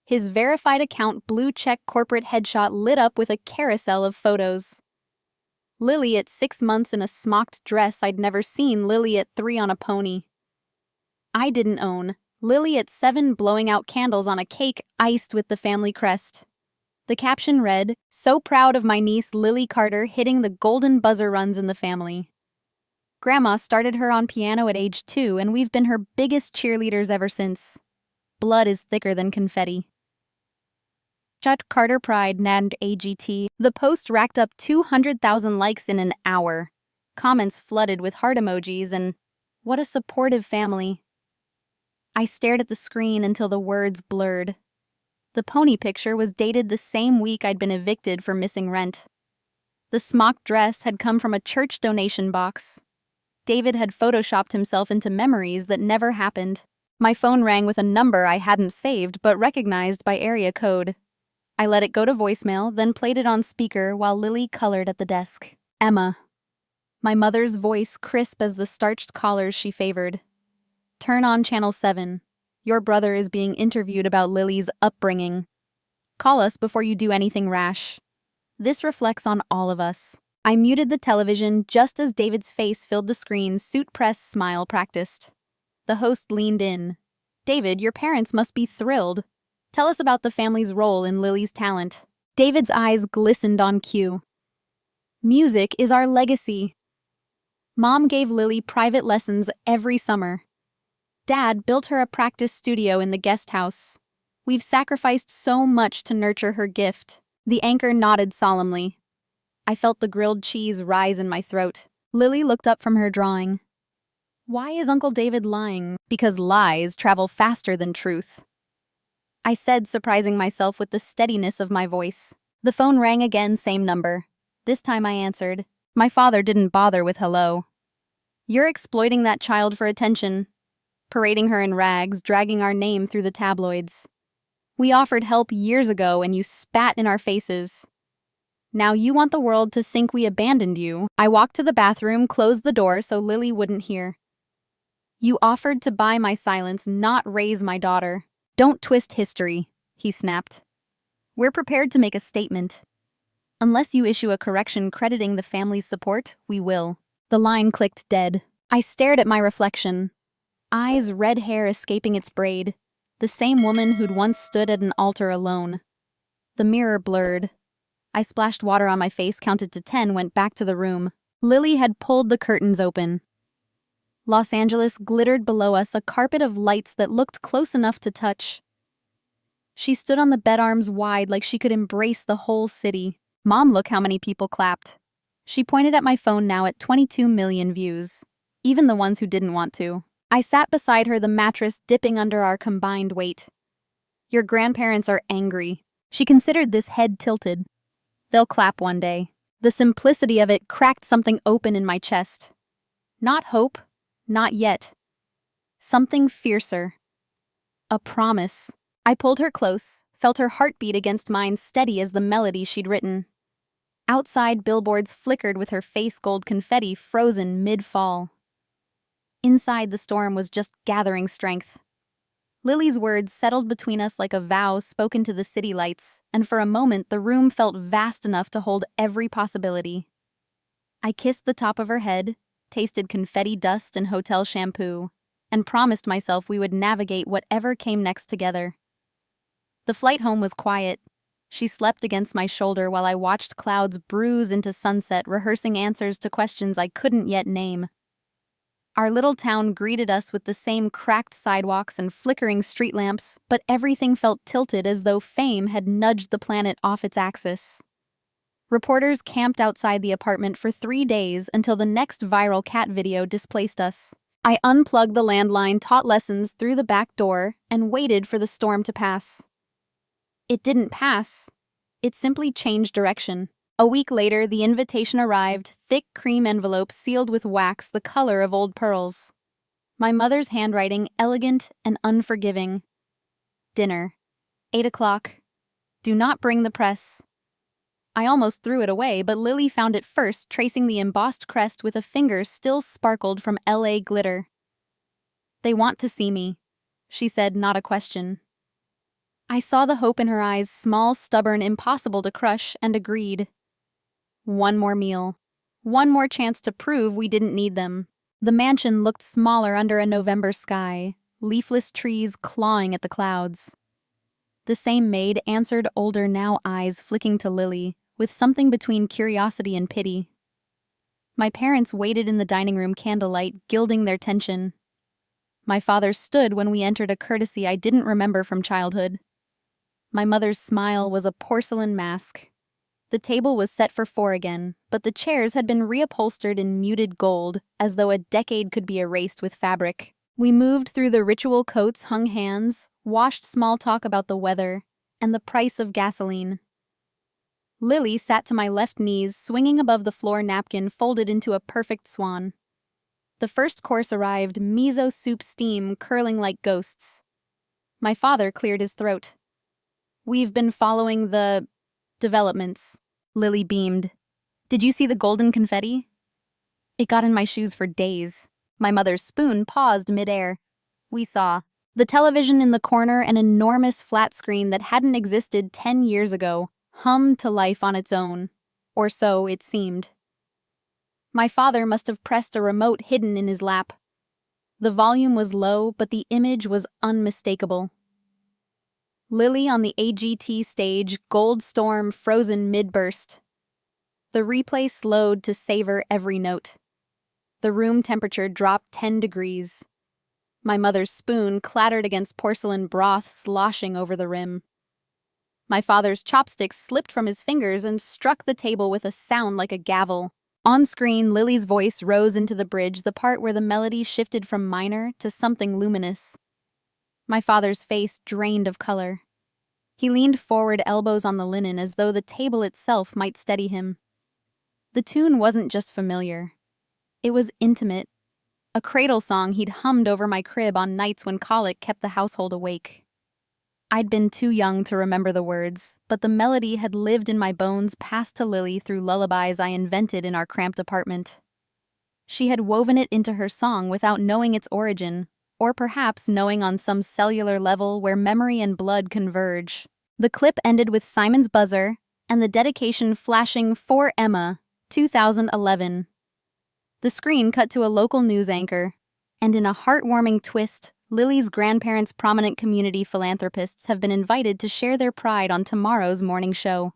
His verified account blue-check corporate headshot lit up with a carousel of photos. Lily at 6 months in a smocked dress I'd never seen, Lily at 3 on a pony. I didn't own. Lily at 7 blowing out candles on a cake iced with the family crest. The caption read, "So proud of my niece Lily Carter hitting the golden buzzer runs in the family." Grandma started her on piano at age 2, and we've been her biggest cheerleaders ever since. Blood is thicker than confetti. Judge Carter Pride named AGT. The post racked up 200,000 likes in an hour. Comments flooded with heart emojis and, "What a supportive family." I stared at the screen until the words blurred. The pony picture was dated the same week I'd been evicted for missing rent. The smock dress had come from a church donation box. David had photoshopped himself into memories that never happened. My phone rang with a number I hadn't saved but recognized by area code. I let it go to voicemail, then played it on speaker while Lily colored at the desk. Emma. My mother's voice crisp as the starched collars she favored. Turn on channel 7. Your brother is being interviewed about Lily's upbringing. Call us before you do anything rash. This reflects on all of us. I muted the television just as David's face filled the screen, suit press smile practiced. The host leaned in. David, your parents must be thrilled. Tell us about the family's role in Lily's talent. David's eyes glistened on cue. Music is our legacy. Mom gave Lily private lessons every summer. Dad built her a practice studio in the guest house. We've sacrificed so much to nurture her gift. The anchor nodded solemnly. I felt the grilled cheese rise in my throat. Lily looked up from her drawing. Why is Uncle David lying? Because lies travel faster than truth. I said, surprising myself with the steadiness of my voice. The phone rang again, same number. This time I answered. My father didn't bother with hello. You're exploiting that child for attention. Parading her in rags, dragging our name through the tabloids. We offered help years ago and you spat in our faces. Now you want the world to think we abandoned you. I walked to the bathroom, closed the door so Lily wouldn't hear. You offered to buy my silence, not raise my daughter. Don't twist history, he snapped. We're prepared to make a statement. Unless you issue a correction crediting the family's support, we will. The line clicked dead. I stared at my reflection. Eyes, red hair escaping its braid. The same woman who'd once stood at an altar alone. The mirror blurred. I splashed water on my face, counted to 10, went back to the room. Lily had pulled the curtains open. Los Angeles glittered below us, a carpet of lights that looked close enough to touch. She stood on the bed, arms wide like she could embrace the whole city. Mom, look how many people clapped. She pointed at my phone now at 22 million views, even the ones who didn't want to. I sat beside her, the mattress dipping under our combined weight. Your grandparents are angry. She considered this head tilted. They'll clap one day. The simplicity of it cracked something open in my chest. Not hope, not yet. Something fiercer. A promise. I pulled her close, felt her heartbeat against mine, steady as the melody she'd written. Outside, billboards flickered with her face gold confetti frozen mid-fall. Inside, the storm was just gathering strength. Lily's words settled between us like a vow spoken to the city lights, and for a moment the room felt vast enough to hold every possibility. I kissed the top of her head, tasted confetti dust and hotel shampoo, and promised myself we would navigate whatever came next together. The flight home was quiet. She slept against my shoulder while I watched clouds bruise into sunset, rehearsing answers to questions I couldn't yet name. Our little town greeted us with the same cracked sidewalks and flickering street lamps, but everything felt tilted as though fame had nudged the planet off its axis. Reporters camped outside the apartment for 3 days until the next viral cat video displaced us. I unplugged the landline, taught lessons through the back door, and waited for the storm to pass. It didn't pass. It simply changed direction. A week later, the invitation arrived, thick cream envelope sealed with wax the color of old pearls. My mother's handwriting, elegant and unforgiving. Dinner. 8 o'clock. Do not bring the press. I almost threw it away, but Lily found it first, tracing the embossed crest with a finger still sparkled from LA glitter. They want to see me, she said, not a question. I saw the hope in her eyes, small, stubborn, impossible to crush, and agreed. One more meal. One more chance to prove we didn't need them. The mansion looked smaller under a November sky, leafless trees clawing at the clouds. The same maid answered, older now, eyes flicking to Lily, with something between curiosity and pity. My parents waited in the dining room, candlelight gilding their tension. My father stood when we entered, a courtesy I didn't remember from childhood. My mother's smile was a porcelain mask. The table was set for 4 again, but the chairs had been reupholstered in muted gold, as though a decade could be erased with fabric. We moved through the ritual coats, hung hands, washed small talk about the weather, and the price of gasoline. Lily sat to my left, knees swinging above the floor, napkin folded into a perfect swan. The first course arrived, miso soup steam curling like ghosts. My father cleared his throat. We've been following the developments. Lily beamed. Did you see the golden confetti? It got in my shoes for days. My mother's spoon paused midair. We saw the television in the corner, an enormous flat screen that hadn't existed 10 years ago, hummed to life on its own. Or so it seemed. My father must have pressed a remote hidden in his lap. The volume was low, but the image was unmistakable. Lily on the AGT stage, gold storm frozen mid-burst. The replay slowed to savor every note. The room temperature dropped 10 degrees. My mother's spoon clattered against porcelain broth, sloshing over the rim. My father's chopsticks slipped from his fingers and struck the table with a sound like a gavel. On screen, Lily's voice rose into the bridge, the part where the melody shifted from minor to something luminous. My father's face drained of color. He leaned forward, elbows on the linen, as though the table itself might steady him. The tune wasn't just familiar. It was intimate. A cradle song he'd hummed over my crib on nights when colic kept the household awake. I'd been too young to remember the words, but the melody had lived in my bones, passed to Lily through lullabies I invented in our cramped apartment. She had woven it into her song without knowing its origin, or perhaps knowing on some cellular level where memory and blood converge. The clip ended with Simon's buzzer and the dedication flashing for Emma, 2011. The screen cut to a local news anchor, and in a heartwarming twist, Lily's grandparents, prominent community philanthropists, have been invited to share their pride on tomorrow's morning show.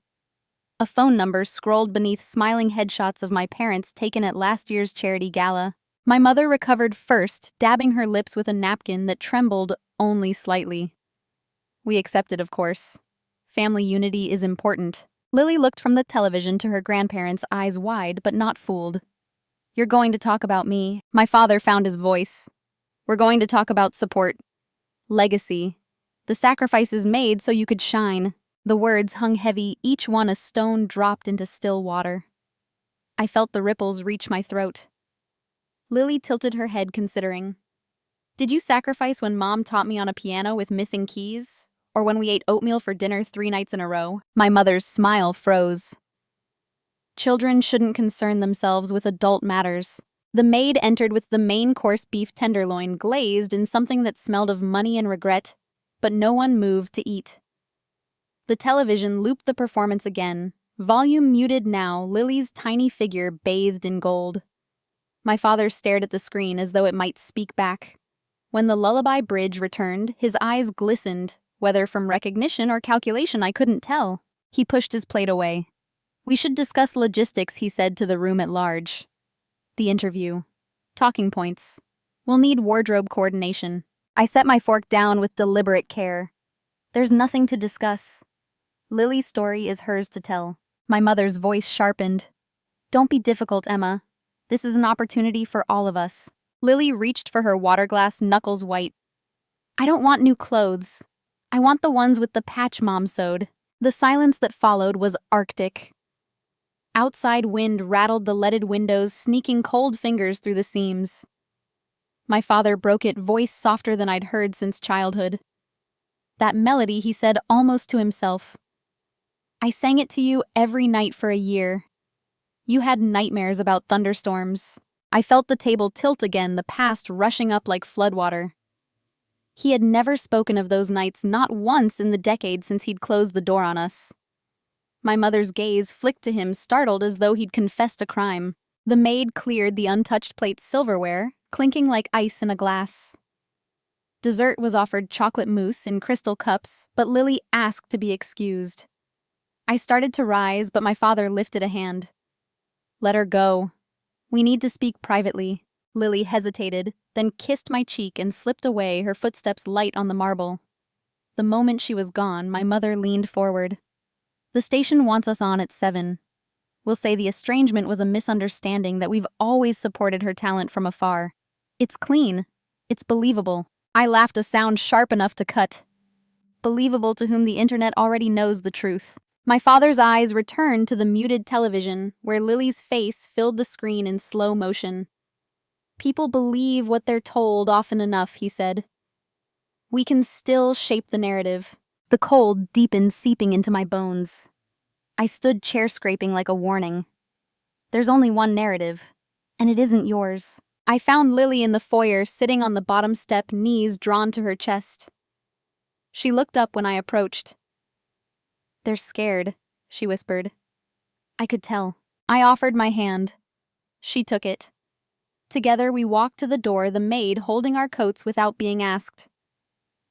A phone number scrolled beneath smiling headshots of my parents taken at last year's charity gala. My mother recovered first, dabbing her lips with a napkin that trembled only slightly. We accepted, of course. Family unity is important. Lily looked from the television to her grandparents, eyes wide but not fooled. "You're going to talk about me." My father found his voice. "We're going to talk about support. Legacy. The sacrifices made so you could shine." The words hung heavy, each one a stone dropped into still water. I felt the ripples reach my throat. Lily tilted her head, considering. "Did you sacrifice when Mom taught me on a piano with missing keys? Or when we ate oatmeal for dinner 3 nights in a row?" My mother's smile froze. Children shouldn't concern themselves with adult matters. The maid entered with the main course beef tenderloin glazed in something that smelled of money and regret, but no one moved to eat. The television looped the performance again, volume muted now, Lily's tiny figure bathed in gold. My father stared at the screen as though it might speak back. When the lullaby bridge returned, his eyes glistened, whether from recognition or calculation I couldn't tell. He pushed his plate away. "We should discuss logistics," he said to the room at large. "The interview. Talking points. We'll need wardrobe coordination." I set my fork down with deliberate care. "There's nothing to discuss. Lily's story is hers to tell." My mother's voice sharpened. "Don't be difficult, Emma. This is an opportunity for all of us." Lily reached for her water glass, knuckles white. "I don't want new clothes. I want the ones with the patch Mom sewed." The silence that followed was arctic. Outside wind rattled the leaded windows, sneaking cold fingers through the seams. My father broke it, voice softer than I'd heard since childhood. "That melody," he said almost to himself. "I sang it to you every night for a year. You had nightmares about thunderstorms." I felt the table tilt again, the past rushing up like floodwater. He had never spoken of those nights, not once in the decade since he'd closed the door on us. My mother's gaze flicked to him, startled as though he'd confessed a crime. The maid cleared the untouched plate silverware, clinking like ice in a glass. Dessert was offered, chocolate mousse in crystal cups, but Lily asked to be excused. I started to rise, but my father lifted a hand. "Let her go. We need to speak privately." Lily hesitated, then kissed my cheek and slipped away, her footsteps light on the marble. The moment she was gone, my mother leaned forward. "The station wants us on at 7. We'll say the estrangement was a misunderstanding, that we've always supported her talent from afar. It's clean. It's believable." I laughed, a sound sharp enough to cut. Believable to whom the internet already knows the truth. My father's eyes returned to the muted television, where Lily's face filled the screen in slow motion. "People believe what they're told often enough," he said. "We can still shape the narrative." The cold deepened, seeping into my bones. I stood chair-scraping like a warning. "There's only one narrative, and it isn't yours." I found Lily in the foyer, sitting on the bottom step, knees drawn to her chest. She looked up when I approached. "They're scared," she whispered. I could tell. I offered my hand. She took it. Together we walked to the door, the maid holding our coats without being asked.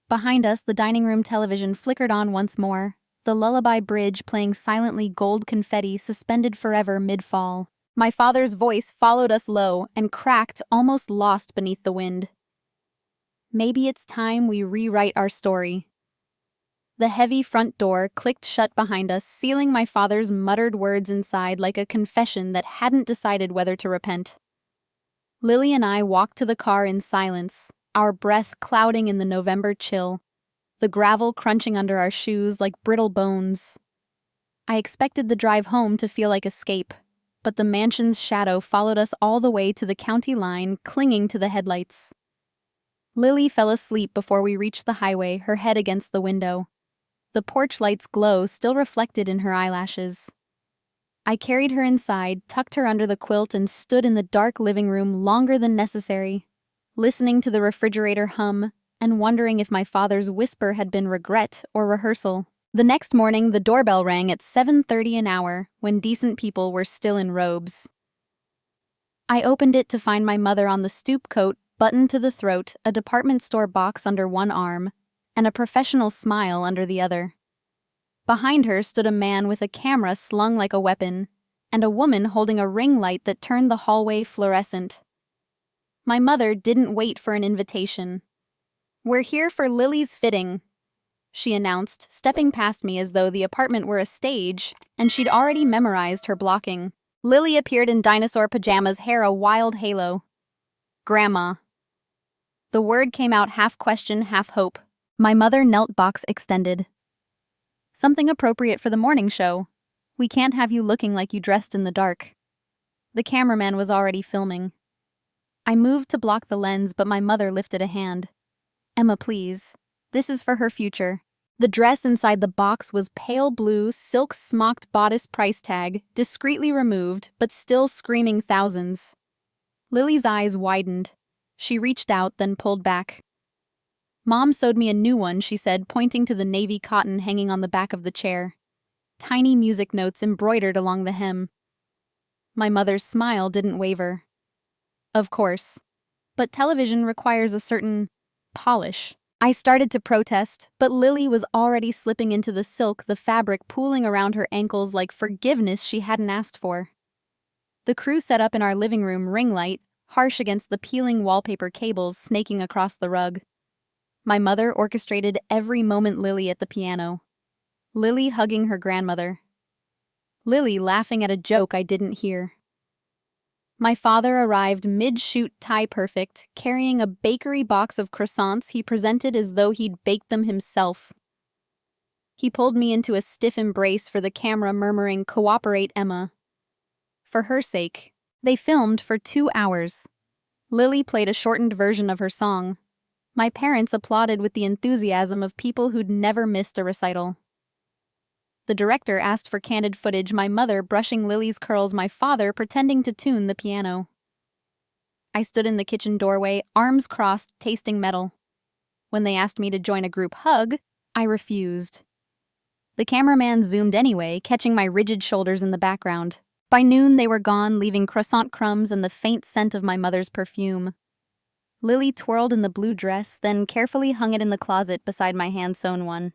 Behind us, the dining room television flickered on once more, the lullaby bridge playing silently, gold confetti suspended forever mid-fall. My father's voice followed us low and cracked, almost lost beneath the wind. "Maybe it's time we rewrite our story." The heavy front door clicked shut behind us, sealing my father's muttered words inside like a confession that hadn't decided whether to repent. Lily and I walked to the car in silence, our breath clouding in the November chill, the gravel crunching under our shoes like brittle bones. I expected the drive home to feel like escape, but the mansion's shadow followed us all the way to the county line, clinging to the headlights. Lily fell asleep before we reached the highway, her head against the window. The porch light's glow still reflected in her eyelashes. I carried her inside, tucked her under the quilt, and stood in the dark living room longer than necessary, listening to the refrigerator hum and wondering if my father's whisper had been regret or rehearsal. The next morning, the doorbell rang at 7:30 an hour, when decent people were still in robes. I opened it to find my mother on the stoop, coat buttoned to the throat, a department store box under one arm, and a professional smile under the other. Behind her stood a man with a camera slung like a weapon, and a woman holding a ring light that turned the hallway fluorescent. My mother didn't wait for an invitation. "We're here for Lily's fitting." she announced, stepping past me as though the apartment were a stage, and she'd already memorized her blocking. Lily appeared in dinosaur pajamas, hair a wild halo. Grandma. The word came out half question, half hope. My mother knelt, box extended. Something appropriate for the morning show. We can't have you looking like you dressed in the dark. The cameraman was already filming. I moved to block the lens, but my mother lifted a hand. Emma, please. This is for her future. The dress inside the box was pale blue, silk smocked bodice, price tag, discreetly removed, but still screaming thousands. Lily's eyes widened. She reached out, then pulled back. Mom sewed me a new one, she said, pointing to the navy cotton hanging on the back of the chair. Tiny music notes embroidered along the hem. My mother's smile didn't waver. Of course. But television requires a certain polish. I started to protest, but Lily was already slipping into the silk, the fabric pooling around her ankles like forgiveness she hadn't asked for. The crew set up in our living room ring light, harsh against the peeling wallpaper cables snaking across the rug. My mother orchestrated every moment, Lily at the piano. Lily hugging her grandmother. Lily laughing at a joke I didn't hear. My father arrived mid-shoot, tie-perfect, carrying a bakery box of croissants he presented as though he'd baked them himself. He pulled me into a stiff embrace for the camera, murmuring, "Cooperate, Emma." For her sake. They filmed for 2 hours. Lily played a shortened version of her song. My parents applauded with the enthusiasm of people who'd never missed a recital. The director asked for candid footage, my mother brushing Lily's curls, my father pretending to tune the piano. I stood in the kitchen doorway, arms crossed, tasting metal. When they asked me to join a group hug, I refused. The cameraman zoomed anyway, catching my rigid shoulders in the background. By noon, they were gone, leaving croissant crumbs and the faint scent of my mother's perfume. Lily twirled in the blue dress, then carefully hung it in the closet beside my hand-sewn one.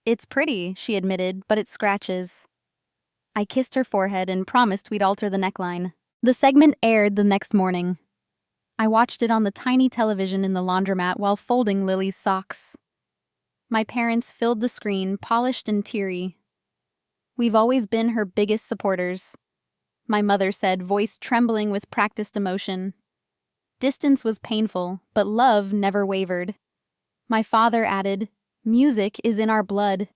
"It's pretty," she admitted, "but it scratches." I kissed her forehead and promised we'd alter the neckline. The segment aired the next morning. I watched it on the tiny television in the laundromat while folding Lily's socks. My parents filled the screen, polished and teary. "We've always been her biggest supporters," my mother said, voice trembling with practiced emotion. Distance was painful, but love never wavered. My father added, "Music is in our blood."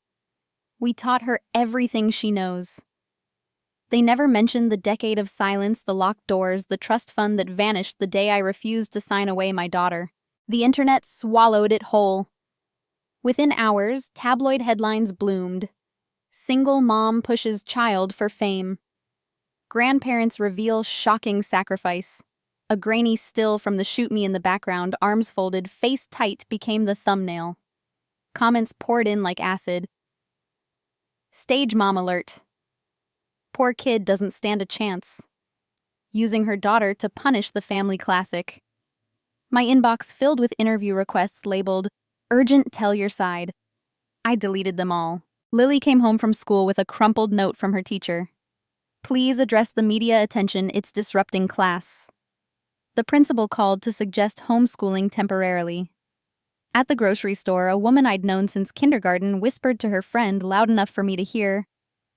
We taught her everything she knows. They never mentioned the decade of silence, the locked doors, the trust fund that vanished the day I refused to sign away my daughter. The internet swallowed it whole. Within hours, tabloid headlines bloomed. Single mom pushes child for fame. Grandparents reveal shocking sacrifice. A grainy still from the shoot me in the background, arms folded, face tight, became the thumbnail. Comments poured in like acid. "Stage mom alert. Poor kid doesn't stand a chance." Using her daughter to punish the family classic. My inbox filled with interview requests labeled, "Urgent, tell your side." I deleted them all. Lily came home from school with a crumpled note from her teacher. "Please address the media attention, it's disrupting class." The principal called to suggest homeschooling temporarily. At the grocery store, a woman I'd known since kindergarten whispered to her friend loud enough for me to hear.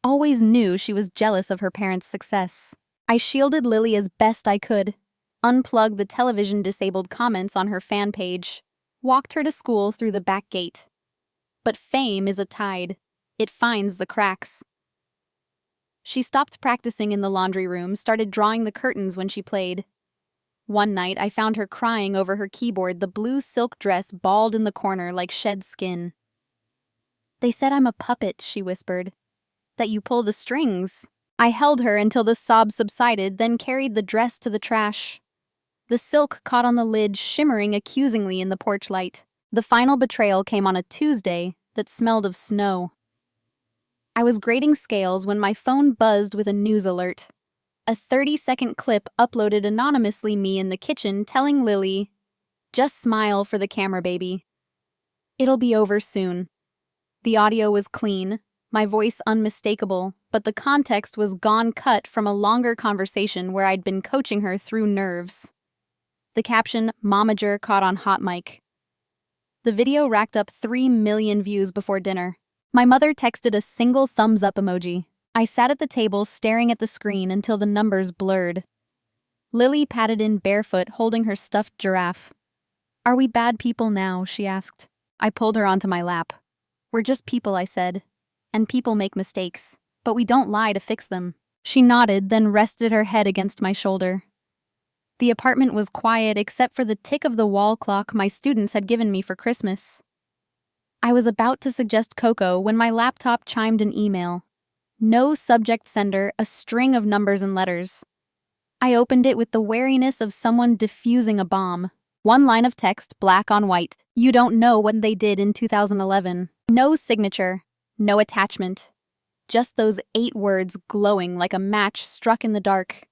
Always knew she was jealous of her parents' success. I shielded Lily as best I could, unplugged the television-disabled comments on her fan page, walked her to school through the back gate. But fame is a tide. It finds the cracks. She stopped practicing in the laundry room, started drawing the curtains when she played. One night, I found her crying over her keyboard, the blue silk dress balled in the corner like shed skin. "They said I'm a puppet," she whispered. "That you pull the strings." I held her until the sobs subsided, then carried the dress to the trash. The silk caught on the lid, shimmering accusingly in the porch light. The final betrayal came on a Tuesday that smelled of snow. I was grading scales when my phone buzzed with a news alert. A 30-second clip uploaded anonymously, me in the kitchen telling Lily, "Just smile for the camera, baby. It'll be over soon." The audio was clean, my voice unmistakable, but the context was gone, cut from a longer conversation where I'd been coaching her through nerves. The caption, "Momager," caught on hot mic. The video racked up 3 million views before dinner. My mother texted a single thumbs up emoji. I sat at the table staring at the screen until the numbers blurred. Lily padded in barefoot, holding her stuffed giraffe. "Are we bad people now?" she asked. I pulled her onto my lap. "We're just people," I said. "And people make mistakes, but we don't lie to fix them." She nodded, then rested her head against my shoulder. The apartment was quiet except for the tick of the wall clock my students had given me for Christmas. I was about to suggest Coco when my laptop chimed an email. No subject sender, a string of numbers and letters. I opened it with the wariness of someone defusing a bomb. One line of text, black on white. You don't know what they did in 2011. No signature, no attachment. Just those 8 words glowing like a match struck in the dark.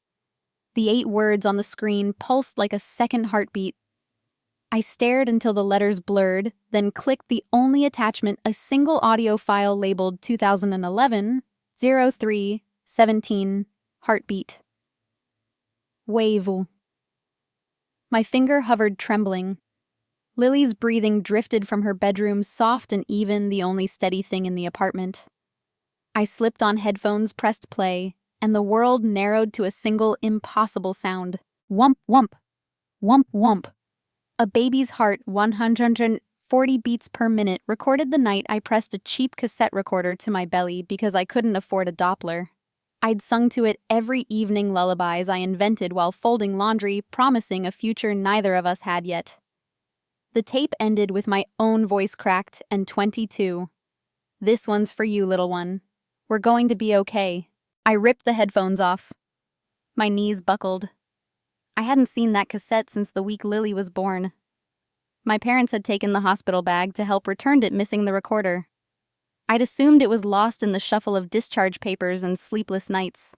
The 8 words on the screen pulsed like a second heartbeat. I stared until the letters blurred, then clicked the only attachment, a single audio file labeled 2011 03 17 heartbeat. Wave. My finger hovered trembling. Lily's breathing drifted from her bedroom, soft and even, the only steady thing in the apartment. I slipped on headphones, pressed play, and the world narrowed to a single impossible sound. Whump, whump. Whump, whump. A baby's heart, 140 beats per minute, recorded the night I pressed a cheap cassette recorder to my belly because I couldn't afford a Doppler. I'd sung to it every evening lullabies I invented while folding laundry, promising a future neither of us had yet. The tape ended with my own voice cracked and 22. "This one's for you, little one. We're going to be okay." I ripped the headphones off. My knees buckled. I hadn't seen that cassette since the week Lily was born. My parents had taken the hospital bag to help, returned it missing the recorder. I'd assumed it was lost in the shuffle of discharge papers and sleepless nights.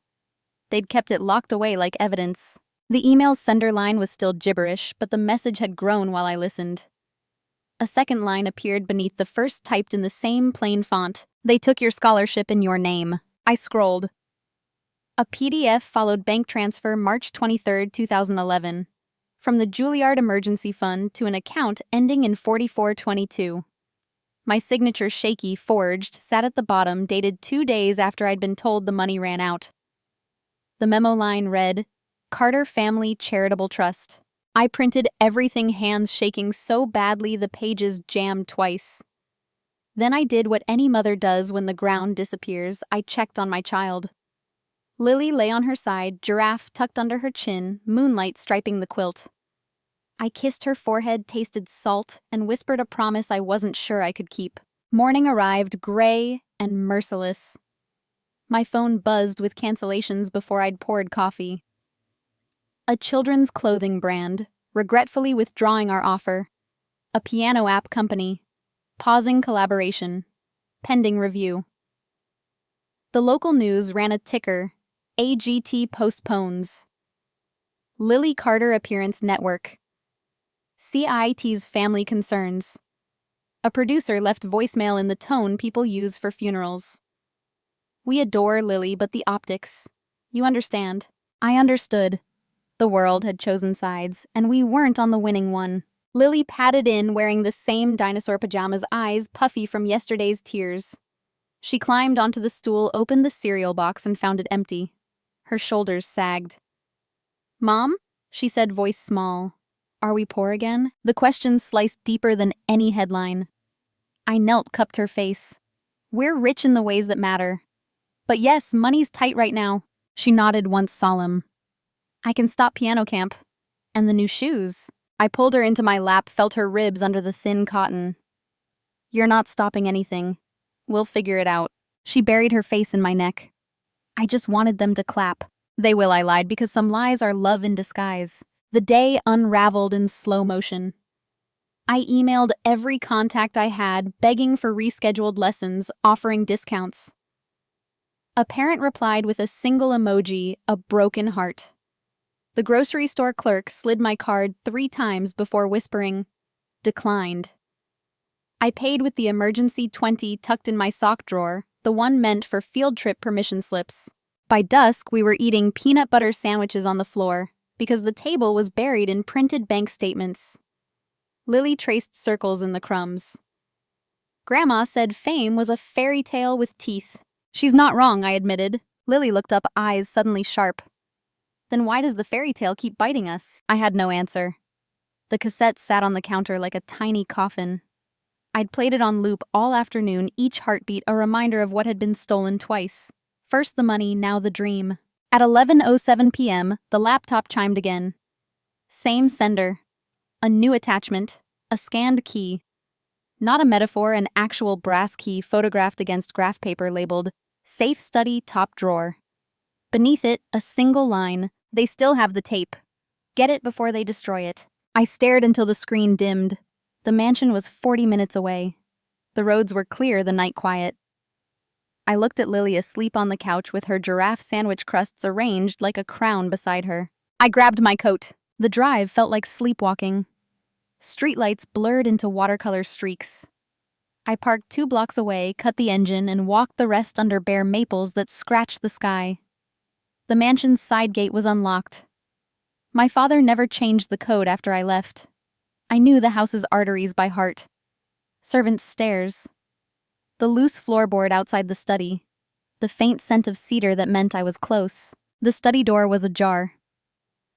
They'd kept it locked away like evidence. The email's sender line was still gibberish, but the message had grown while I listened. A second line appeared beneath the first, typed in the same plain font. "They took your scholarship in your name." I scrolled. A PDF followed: bank transfer March 23, 2011. From the Juilliard Emergency Fund to an account ending in 4422. My signature, shaky, forged, sat at the bottom, dated 2 days after I'd been told the money ran out. The memo line read, "Carter Family Charitable Trust." I printed everything, hands shaking so badly the pages jammed twice. Then I did what any mother does when the ground disappears. I checked on my child. Lily lay on her side, giraffe tucked under her chin, moonlight striping the quilt. I kissed her forehead, tasted salt, and whispered a promise I wasn't sure I could keep. Morning arrived, gray and merciless. My phone buzzed with cancellations before I'd poured coffee. A children's clothing brand, regretfully withdrawing our offer. A piano app company, pausing collaboration, pending review. The local news ran a ticker, AGT postpones. Lily Carter Appearance Network. CIT's family concerns. A producer left voicemail in the tone people use for funerals. We adore Lily, but the optics. You understand. I understood. The world had chosen sides, and we weren't on the winning one. Lily padded in, wearing the same dinosaur pajamas, eyes puffy from yesterday's tears. She climbed onto the stool, opened the cereal box, and found it empty. Her shoulders sagged. "Mom?" she said, voice small. "Are we poor again?" The question sliced deeper than any headline. I knelt, cupped her face. "We're rich in the ways that matter. But yes, money's tight right now." She nodded, once solemn. "I can stop piano camp. And the new shoes." I pulled her into my lap, felt her ribs under the thin cotton. "You're not stopping anything. We'll figure it out." She buried her face in my neck. "I just wanted them to clap." "They will," I lied, because some lies are love in disguise. The day unraveled in slow motion. I emailed every contact I had, begging for rescheduled lessons, offering discounts. A parent replied with a single emoji, a broken heart. The grocery store clerk slid my card 3 times before whispering, "Declined." I paid with the emergency 20 tucked in my sock drawer, the one meant for field trip permission slips. By dusk, we were eating peanut butter sandwiches on the floor, because the table was buried in printed bank statements. Lily traced circles in the crumbs. Grandma said fame was a fairy tale with teeth. She's not wrong, I admitted. Lily looked up, eyes suddenly sharp. Then why does the fairy tale keep biting us? I had no answer. The cassette sat on the counter like a tiny coffin. I'd played it on loop all afternoon, each heartbeat a reminder of what had been stolen twice. First the money, now the dream. At 11:07 p.m., the laptop chimed again. Same sender. A new attachment. A scanned key. Not a metaphor, an actual brass key photographed against graph paper labeled, "Safe Study Top Drawer." Beneath it, a single line, "They still have the tape. Get it before they destroy it." I stared until the screen dimmed. The mansion was 40 minutes away. The roads were clear, the night quiet. I looked at Lily asleep on the couch with her giraffe sandwich crusts arranged like a crown beside her. I grabbed my coat. The drive felt like sleepwalking. Streetlights blurred into watercolor streaks. I parked 2 blocks away, cut the engine, and walked the rest under bare maples that scratched the sky. The mansion's side gate was unlocked. My father never changed the code after I left. I knew the house's arteries by heart. Servants' stairs. The loose floorboard outside the study. The faint scent of cedar that meant I was close. The study door was ajar.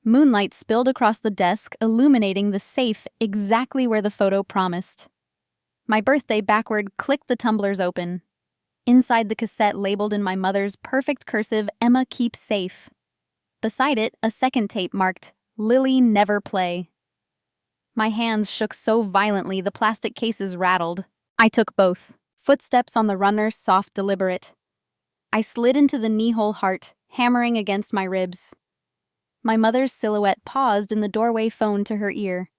Moonlight spilled across the desk, illuminating the safe exactly where the photo promised. My birthday backward clicked the tumblers open. Inside the cassette labeled in my mother's perfect cursive, "Emma keep safe." Beside it, a second tape marked, "Lily never play." My hands shook so violently the plastic cases rattled. I took both. Footsteps on the runner, soft, deliberate. I slid into the knee-hole heart, hammering against my ribs. My mother's silhouette paused in the doorway, phone to her ear.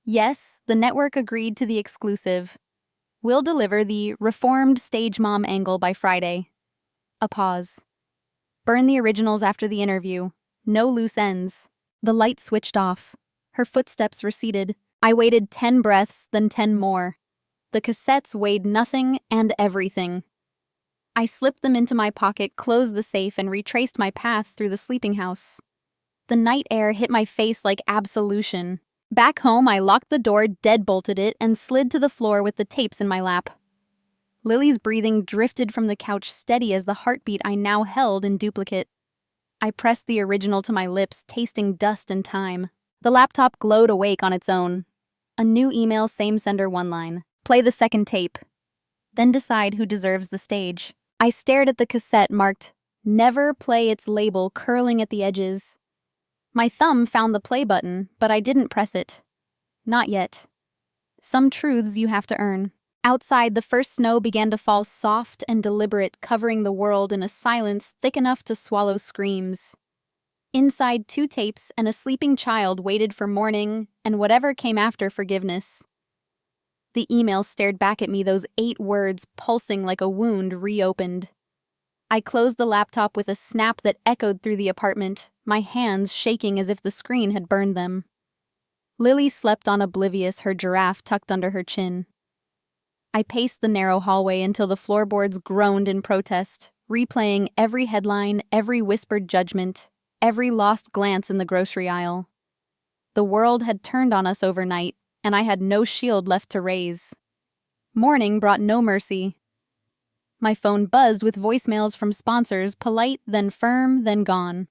Yes, the network agreed to the exclusive. We'll deliver the reformed stage mom angle by Friday. A pause. Burn the originals after the interview. No loose ends. The light switched off. Her footsteps receded. I waited 10 breaths, then 10 more. The cassettes weighed nothing and everything. I slipped them into my pocket, closed the safe, and retraced my path through the sleeping house. The night air hit my face like absolution. Back home, I locked the door, deadbolted it, and slid to the floor with the tapes in my lap. Lily's breathing drifted from the couch, steady as the heartbeat I now held in duplicate. I pressed the original to my lips, tasting dust and time. The laptop glowed awake on its own. A new email, same sender, one line. Play the second tape. Then decide who deserves the stage. I stared at the cassette marked, "Never play," its label curling at the edges. My thumb found the play button, but I didn't press it. Not yet. Some truths you have to earn. Outside, the first snow began to fall, soft and deliberate, covering the world in a silence thick enough to swallow screams. Inside, 2 tapes and a sleeping child waited for morning and whatever came after forgiveness. The email stared back at me, those 8 words pulsing like a wound reopened. I closed the laptop with a snap that echoed through the apartment, my hands shaking as if the screen had burned them. Lily slept on, oblivious, her giraffe tucked under her chin. I paced the narrow hallway until the floorboards groaned in protest, replaying every headline, every whispered judgment, every lost glance in the grocery aisle. The world had turned on us overnight, and I had no shield left to raise. Morning brought no mercy. My phone buzzed with voicemails from sponsors, polite, then firm, then gone.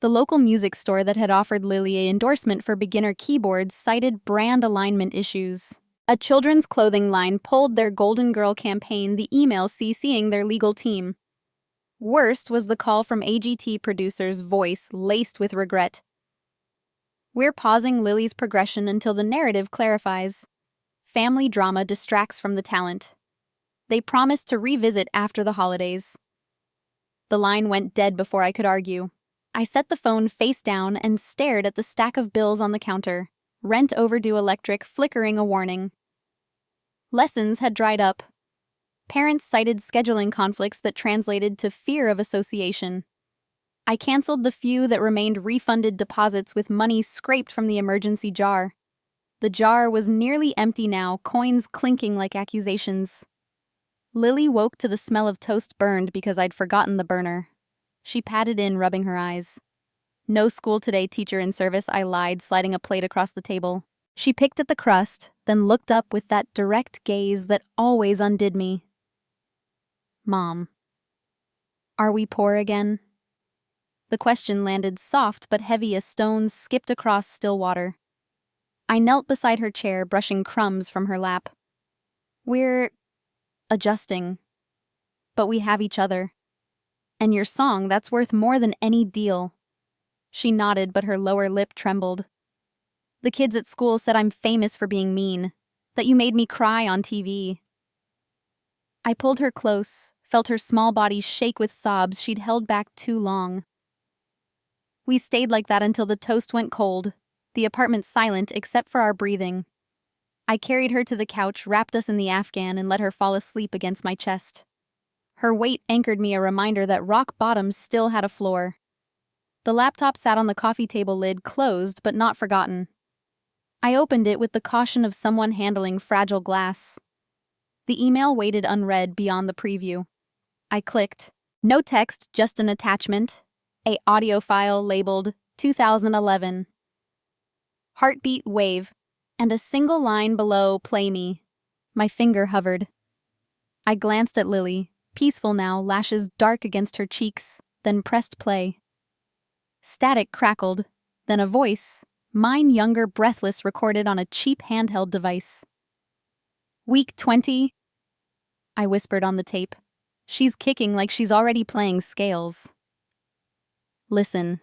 The local music store that had offered Lily an endorsement for beginner keyboards cited brand alignment issues. A children's clothing line pulled their Golden Girl campaign, the email CCing their legal team. Worst was the call from AGT producers, voice laced with regret. We're pausing Lily's progression until the narrative clarifies. Family drama distracts from the talent. They promised to revisit after the holidays. The line went dead before I could argue. I set the phone face down and stared at the stack of bills on the counter. Rent overdue, electric flickering a warning. Lessons had dried up. Parents cited scheduling conflicts that translated to fear of association. I canceled the few that remained, refunded deposits with money scraped from the emergency jar. The jar was nearly empty now, coins clinking like accusations. Lily woke to the smell of toast burned because I'd forgotten the burner. She patted in, rubbing her eyes. No school today, teacher in service, I lied, sliding a plate across the table. She picked at the crust, then looked up with that direct gaze that always undid me. Mom, are we poor again? The question landed soft but heavy as stones skipped across still water. I knelt beside her chair, brushing crumbs from her lap. We're adjusting, but we have each other. And your song, that's worth more than any deal. She nodded, but her lower lip trembled. The kids at school said I'm famous for being mean, that you made me cry on TV. I pulled her close, felt her small body shake with sobs she'd held back too long. We stayed like that until the toast went cold, the apartment silent except for our breathing. I carried her to the couch, wrapped us in the Afghan, and let her fall asleep against my chest. Her weight anchored me, a reminder that rock bottom still had a floor. The laptop sat on the coffee table lid, closed but not forgotten. I opened it with the caution of someone handling fragile glass. The email waited unread beyond the preview. I clicked. No text, just an attachment. A audio file labeled 2011. Heartbeat wave, and a single line below, play me. My finger hovered. I glanced at Lily, peaceful now, lashes dark against her cheeks, then pressed play. Static crackled, then a voice, mine younger, breathless, recorded on a cheap handheld device. Week 20, I whispered on the tape. She's kicking like she's already playing scales. Listen.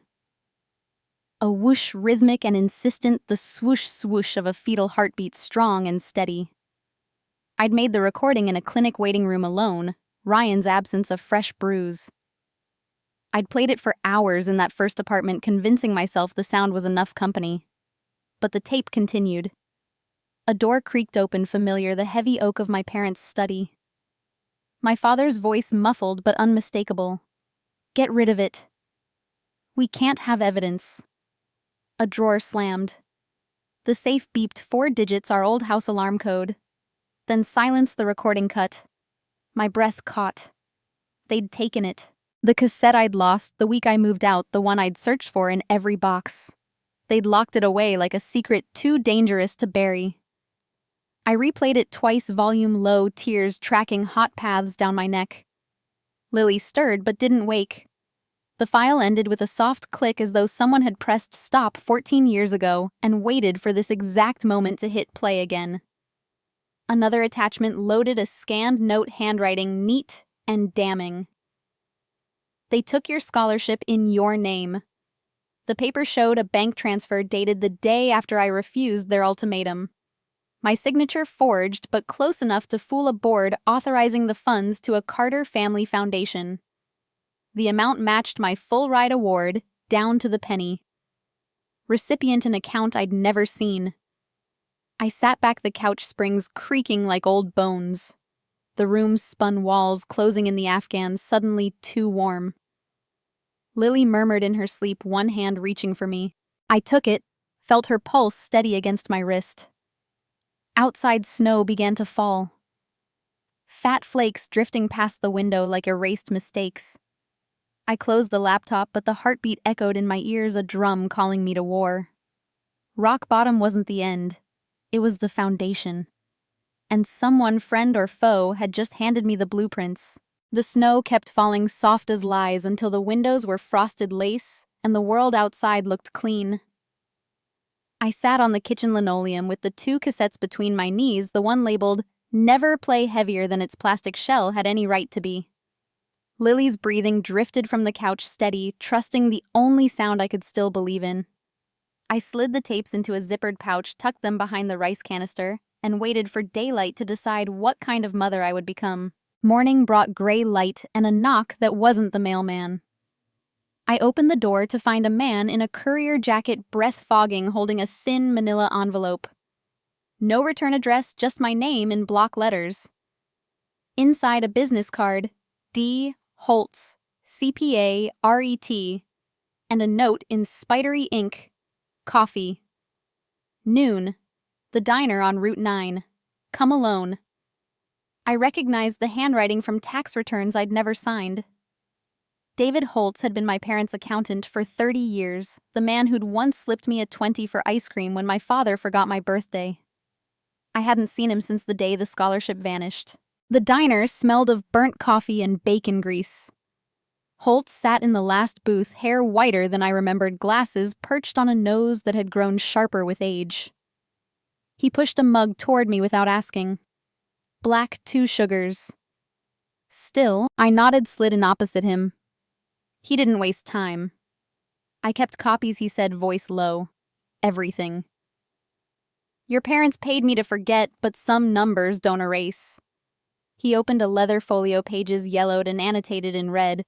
A whoosh, rhythmic and insistent, the swoosh swoosh of a fetal heartbeat, strong and steady. I'd made the recording in a clinic waiting room alone, Ryan's absence a fresh bruise. I'd played it for hours in that first apartment, convincing myself the sound was enough company. But the tape continued. A door creaked open, familiar, the heavy oak of my parents' study. My father's voice, muffled but unmistakable. Get rid of it. We can't have evidence. A drawer slammed. The safe beeped 4 digits, our old house alarm code. Then silence, the recording cut. My breath caught. They'd taken it. The cassette I'd lost the week I moved out, the one I'd searched for in every box. They'd locked it away like a secret too dangerous to bury. I replayed it twice, volume low, tears tracking hot paths down my neck. Lily stirred but didn't wake. The file ended with a soft click, as though someone had pressed stop 14 years ago and waited for this exact moment to hit play again. Another attachment loaded, a scanned note, handwriting neat and damning. They took your scholarship in your name. The paper showed a bank transfer dated the day after I refused their ultimatum. My signature forged, but close enough to fool a board authorizing the funds to a Carter Family Foundation. The amount matched my full ride award, down to the penny. Recipient an account I'd never seen. I sat back, the couch springs creaking like old bones. The room's spun walls closing in, the Afghan suddenly too warm. Lily murmured in her sleep, one hand reaching for me. I took it, felt her pulse steady against my wrist. Outside snow began to fall. Fat flakes drifting past the window like erased mistakes. I closed the laptop, but the heartbeat echoed in my ears, a drum calling me to war. Rock bottom wasn't the end. It was the foundation. And someone, friend or foe, had just handed me the blueprints. The snow kept falling soft as lies until the windows were frosted lace and the world outside looked clean. I sat on the kitchen linoleum with the 2 cassettes between my knees, the one labeled, "Never play heavier than its plastic shell had any right to be." Lily's breathing drifted from the couch, steady, trusting the only sound I could still believe in. I slid the tapes into a zippered pouch, tucked them behind the rice canister, and waited for daylight to decide what kind of mother I would become. Morning brought gray light and a knock that wasn't the mailman. I opened the door to find a man in a courier jacket, breath fogging, holding a thin manila envelope. No return address, just my name in block letters. Inside, a business card, D. Holtz, CPA, RET, and a note in spidery ink, coffee. Noon, the diner on Route 9. Come alone. I recognized the handwriting from tax returns I'd never signed. David Holtz had been my parents' accountant for 30 years, the man who'd once slipped me a 20 for ice cream when my father forgot my birthday. I hadn't seen him since the day the scholarship vanished. The diner smelled of burnt coffee and bacon grease. Holtz sat in the last booth, hair whiter than I remembered, glasses perched on a nose that had grown sharper with age. He pushed a mug toward me without asking. Black 2 sugars. Still, I nodded, slid in opposite him. He didn't waste time. I kept copies, he said, voice low. Everything. Your parents paid me to forget, but some numbers don't erase. He opened a leather folio, pages yellowed and annotated in red.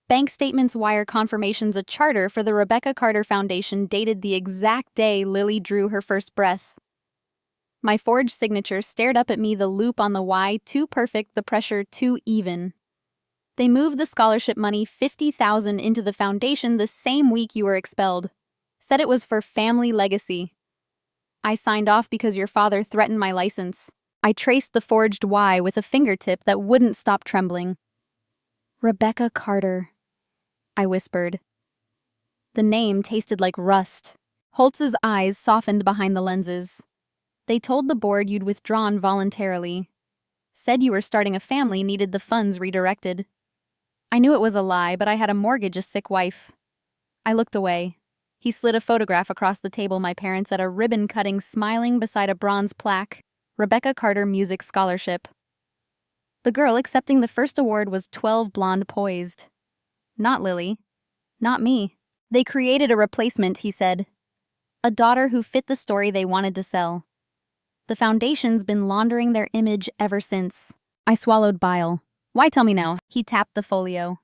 Bank statements, wire confirmations, a charter for the Rebecca Carter Foundation dated the exact day Lily drew her first breath. My forged signature stared up at me, the loop on the Y too perfect, the pressure too even. They moved the scholarship money, $50,000, into the foundation the same week you were expelled. Said it was for family legacy. I signed off because your father threatened my license. I traced the forged Y with a fingertip that wouldn't stop trembling. Rebecca Carter, I whispered. The name tasted like rust. Holtz's eyes softened behind the lenses. They told the board you'd withdrawn voluntarily. Said you were starting a family, needed the funds redirected. I knew it was a lie, but I had a mortgage, a sick wife. I looked away. He slid a photograph across the table, my parents at a ribbon cutting, smiling beside a bronze plaque, Rebecca Carter Music Scholarship. The girl accepting the first award was 12, blonde, poised. Not Lily. Not me. They created a replacement, he said. A daughter who fit the story they wanted to sell. The foundation's been laundering their image ever since. I swallowed bile. Why tell me now? He tapped the folio.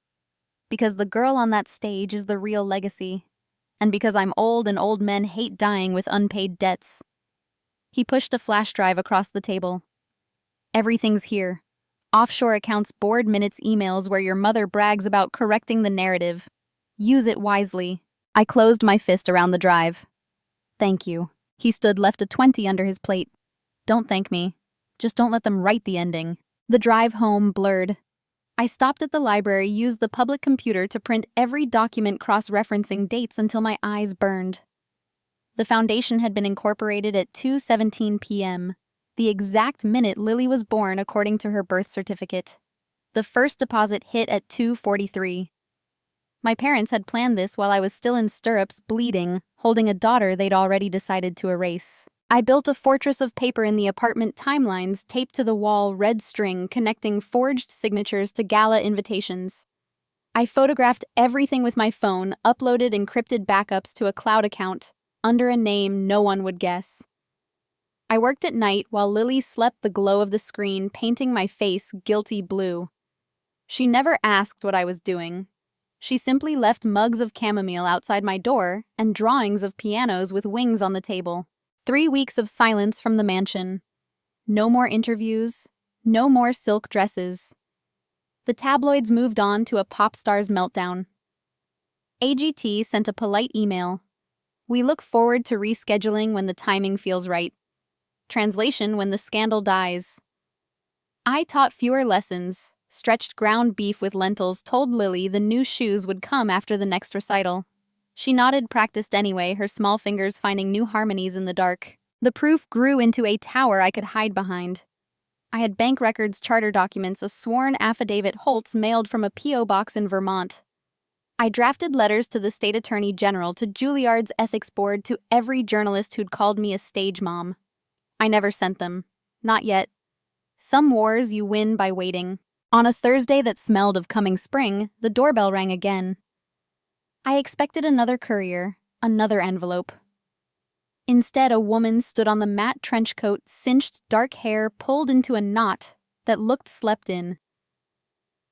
Because the girl on that stage is the real legacy. And because I'm old and old men hate dying with unpaid debts. He pushed a flash drive across the table. Everything's here. Offshore accounts, board minutes, emails where your mother brags about correcting the narrative. Use it wisely. I closed my fist around the drive. Thank you. He stood, left a 20 under his plate. Don't thank me. Just don't let them write the ending. The drive home blurred. I stopped at the library, used the public computer to print every document cross-referencing dates until my eyes burned. The foundation had been incorporated at 2:17 p.m., the exact minute Lily was born according to her birth certificate. The first deposit hit at 2:43. My parents had planned this while I was still in stirrups, bleeding, holding a daughter they'd already decided to erase. I built a fortress of paper in the apartment, timelines taped to the wall, red string connecting forged signatures to gala invitations. I photographed everything with my phone, uploaded encrypted backups to a cloud account, under a name no one would guess. I worked at night while Lily slept, the glow of the screen painting my face guilty blue. She never asked what I was doing. She simply left mugs of chamomile outside my door and drawings of pianos with wings on the table. 3 weeks of silence from the mansion. No more interviews, no more silk dresses. The tabloids moved on to a pop star's meltdown. AGT sent a polite email. We look forward to rescheduling when the timing feels right. Translation: when the scandal dies. I taught fewer lessons, stretched ground beef with lentils, told Lily the new shoes would come after the next recital. She nodded, practiced anyway, her small fingers finding new harmonies in the dark. The proof grew into a tower I could hide behind. I had bank records, charter documents, a sworn affidavit Holtz mailed from a P.O. box in Vermont. I drafted letters to the state attorney general, to Juilliard's ethics board, to every journalist who'd called me a stage mom. I never sent them. Not yet. Some wars you win by waiting. On a Thursday that smelled of coming spring, the doorbell rang again. I expected another courier, another envelope. Instead, a woman stood on the matte trench coat, cinched dark hair pulled into a knot that looked slept in.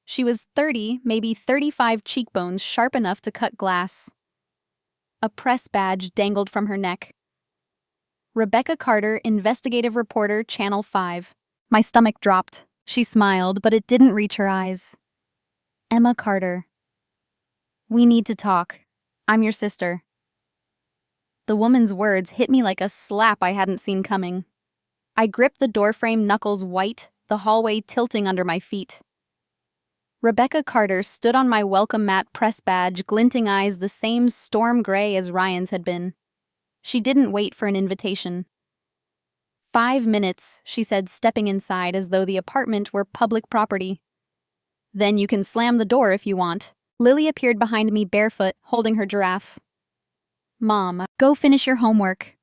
She was 30, maybe 35, cheekbones sharp enough to cut glass. A press badge dangled from her neck. Rebecca Carter, investigative reporter, Channel 5. My stomach dropped. She smiled, but it didn't reach her eyes. Emma Carter. We need to talk. I'm your sister. The woman's words hit me like a slap I hadn't seen coming. I gripped the doorframe, knuckles white, the hallway tilting under my feet. Rebecca Carter stood on my welcome mat press badge, glinting eyes the same storm gray as Ryan's had been. She didn't wait for an invitation. 5 minutes, she said, stepping inside as though the apartment were public property. Then you can slam the door if you want. Lily appeared behind me barefoot, holding her giraffe. Mom, go finish your homework,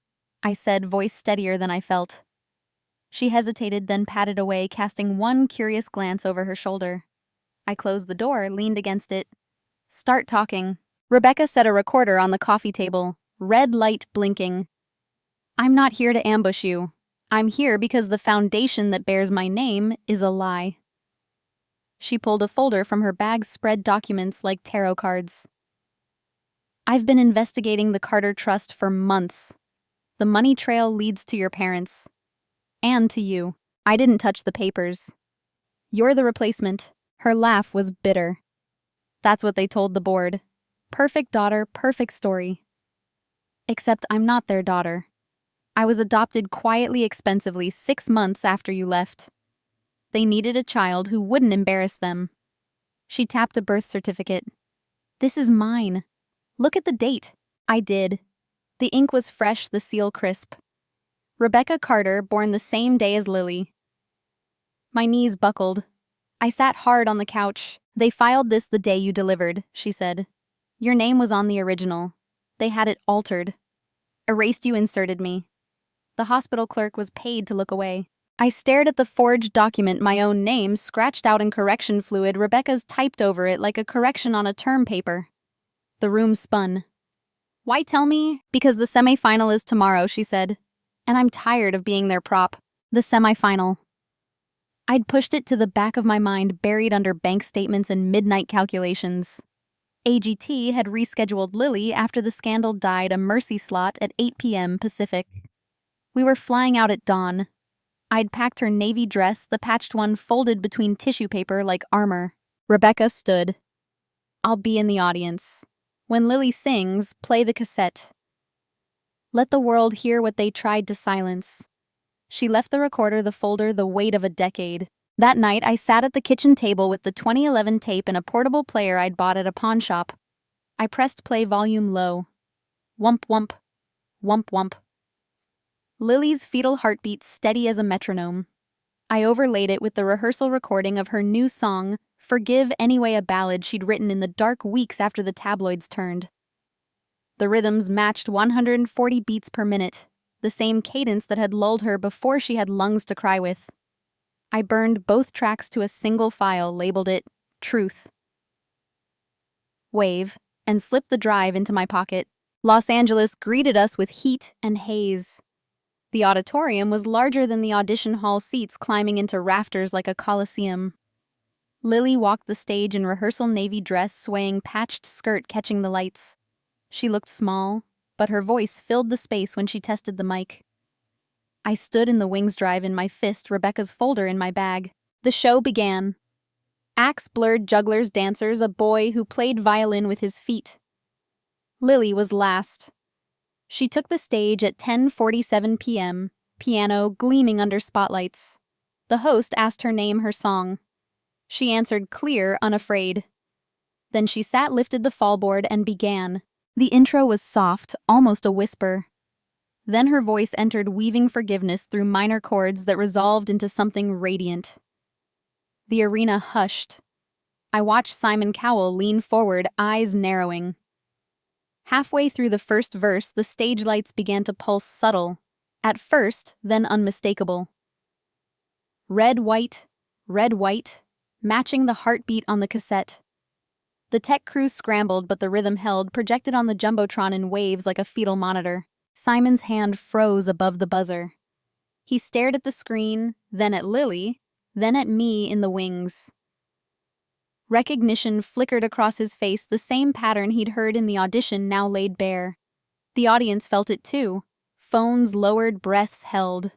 I said, voice steadier than I felt. She hesitated, then patted away, casting one curious glance over her shoulder. I closed the door, leaned against it. Start talking. Rebecca set a recorder on the coffee table, red light blinking. I'm not here to ambush you. I'm here because the foundation that bears my name is a lie. She pulled a folder from her bag, spread documents like tarot cards. I've been investigating the Carter Trust for months. The money trail leads to your parents. And to you. I didn't touch the papers. You're the replacement. Her laugh was bitter. That's what they told the board. Perfect daughter, perfect story. Except I'm not their daughter. I was adopted quietly, expensively 6 months after you left. They needed a child who wouldn't embarrass them. She tapped a birth certificate. This is mine. Look at the date. I did. The ink was fresh, the seal crisp. Rebecca Carter, born the same day as Lily. My knees buckled. I sat hard on the couch. They filed this the day you delivered, she said. Your name was on the original. They had it altered. Erased you, inserted me. The hospital clerk was paid to look away. I stared at the forged document, my own name scratched out in correction fluid, Rebecca's typed over it like a correction on a term paper. The room spun. Why tell me? Because the semifinal is tomorrow, she said. And I'm tired of being their prop. The semifinal. I'd pushed it to the back of my mind, buried under bank statements and midnight calculations. AGT had rescheduled Lily after the scandal died, a mercy slot at 8 p.m. Pacific. We were flying out at dawn. I'd packed her navy dress, the patched one folded between tissue paper like armor. Rebecca stood. I'll be in the audience. When Lily sings, play the cassette. Let the world hear what they tried to silence. She left the recorder, the folder, the weight of a decade. That night, I sat at the kitchen table with the 2011 tape and a portable player I'd bought at a pawn shop. I pressed play, volume low. Wump, wump. Wump, wump. Lily's fetal heartbeat steady as a metronome. I overlaid it with the rehearsal recording of her new song, Forgive Anyway, a ballad she'd written in the dark weeks after the tabloids turned. The rhythms matched 140 beats per minute, the same cadence that had lulled her before she had lungs to cry with. I burned both tracks to a single file, labeled it Truth. Wave, and slipped the drive into my pocket. Los Angeles greeted us with heat and haze. The auditorium was larger than the audition hall seats, climbing into rafters like a coliseum. Lily walked the stage in rehearsal navy dress, swaying patched skirt catching the lights. She looked small, but her voice filled the space when she tested the mic. I stood in the wings drive in my fist, Rebecca's folder in my bag. The show began. Acts blurred, jugglers, dancers, a boy who played violin with his feet. Lily was last. She took the stage at 10:47 p.m., piano gleaming under spotlights. The host asked her name, her song. She answered clear, unafraid. Then she sat, lifted the fallboard, and began. The intro was soft, almost a whisper. Then her voice entered, weaving forgiveness through minor chords that resolved into something radiant. The arena hushed. I watched Simon Cowell lean forward, eyes narrowing. Halfway through the first verse, the stage lights began to pulse, subtle. At first, then unmistakable. Red, white, matching the heartbeat on the cassette. The tech crew scrambled, but the rhythm held, projected on the jumbotron in waves like a fetal monitor. Simon's hand froze above the buzzer. He stared at the screen, then at Lily, then at me in the wings. Recognition flickered across his face, the same pattern he'd heard in the audition now laid bare. The audience felt it too. Phones lowered, breaths held.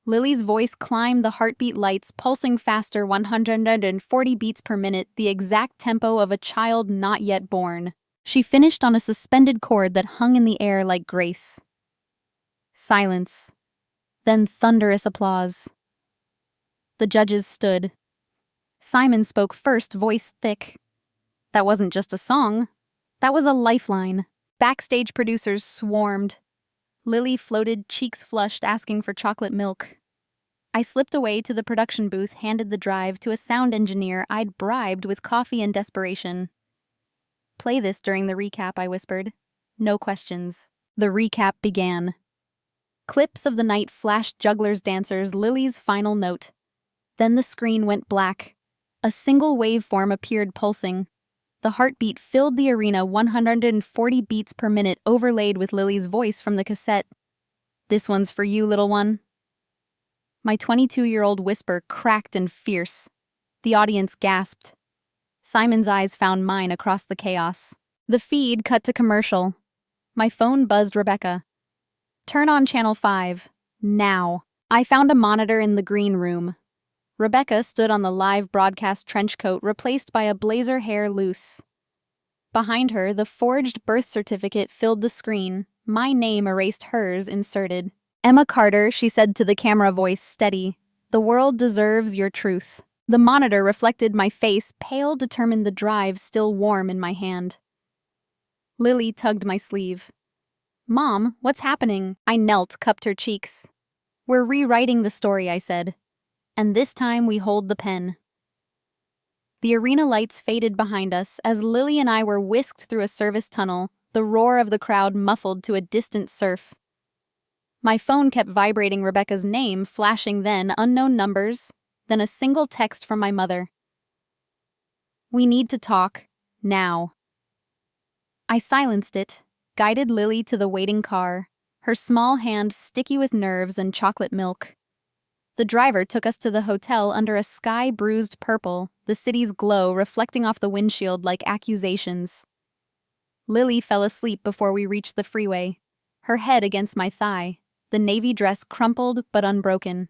Lily's voice climbed the heartbeat lights, pulsing faster, 140 beats per minute, the exact tempo of a child not yet born. She finished on a suspended chord that hung in the air like grace. Silence. Then thunderous applause. The judges stood. Simon spoke first, voice thick. That wasn't just a song. That was a lifeline. Backstage producers swarmed. Lily floated, cheeks flushed, asking for chocolate milk. I slipped away to the production booth, handed the drive to a sound engineer I'd bribed with coffee and desperation. Play this during the recap, I whispered. No questions. The recap began. Clips of the night flashed jugglers, dancers, Lily's final note. Then the screen went black. A single waveform appeared pulsing. The heartbeat filled the arena, 140 beats per minute, overlaid with Lily's voice from the cassette. This one's for you, little one. My 22-year-old whisper cracked and fierce. The audience gasped. Simon's eyes found mine across the chaos. The feed cut to commercial. My phone buzzed Rebecca. Turn on channel 5. Now. I found a monitor in the green room. Rebecca stood on the live broadcast trench coat, replaced by a blazer, hair loose. Behind her, the forged birth certificate filled the screen. My name erased hers, inserted. Emma Carter, she said to the camera, voice steady. The world deserves your truth. The monitor reflected my face, pale, determined, the drive still warm in my hand. Lily tugged my sleeve. Mom, what's happening? I knelt, cupped her cheeks. We're rewriting the story, I said. And this time we hold the pen. The arena lights faded behind us as Lily and I were whisked through a service tunnel, the roar of the crowd muffled to a distant surf. My phone kept vibrating, Rebecca's name flashing, then unknown numbers, then a single text from my mother. We need to talk, now. I silenced it, guided Lily to the waiting car, her small hand sticky with nerves and chocolate milk. The driver took us to the hotel under a sky bruised purple, the city's glow reflecting off the windshield like accusations. Lily fell asleep before we reached the freeway, her head against my thigh, the navy dress crumpled but unbroken.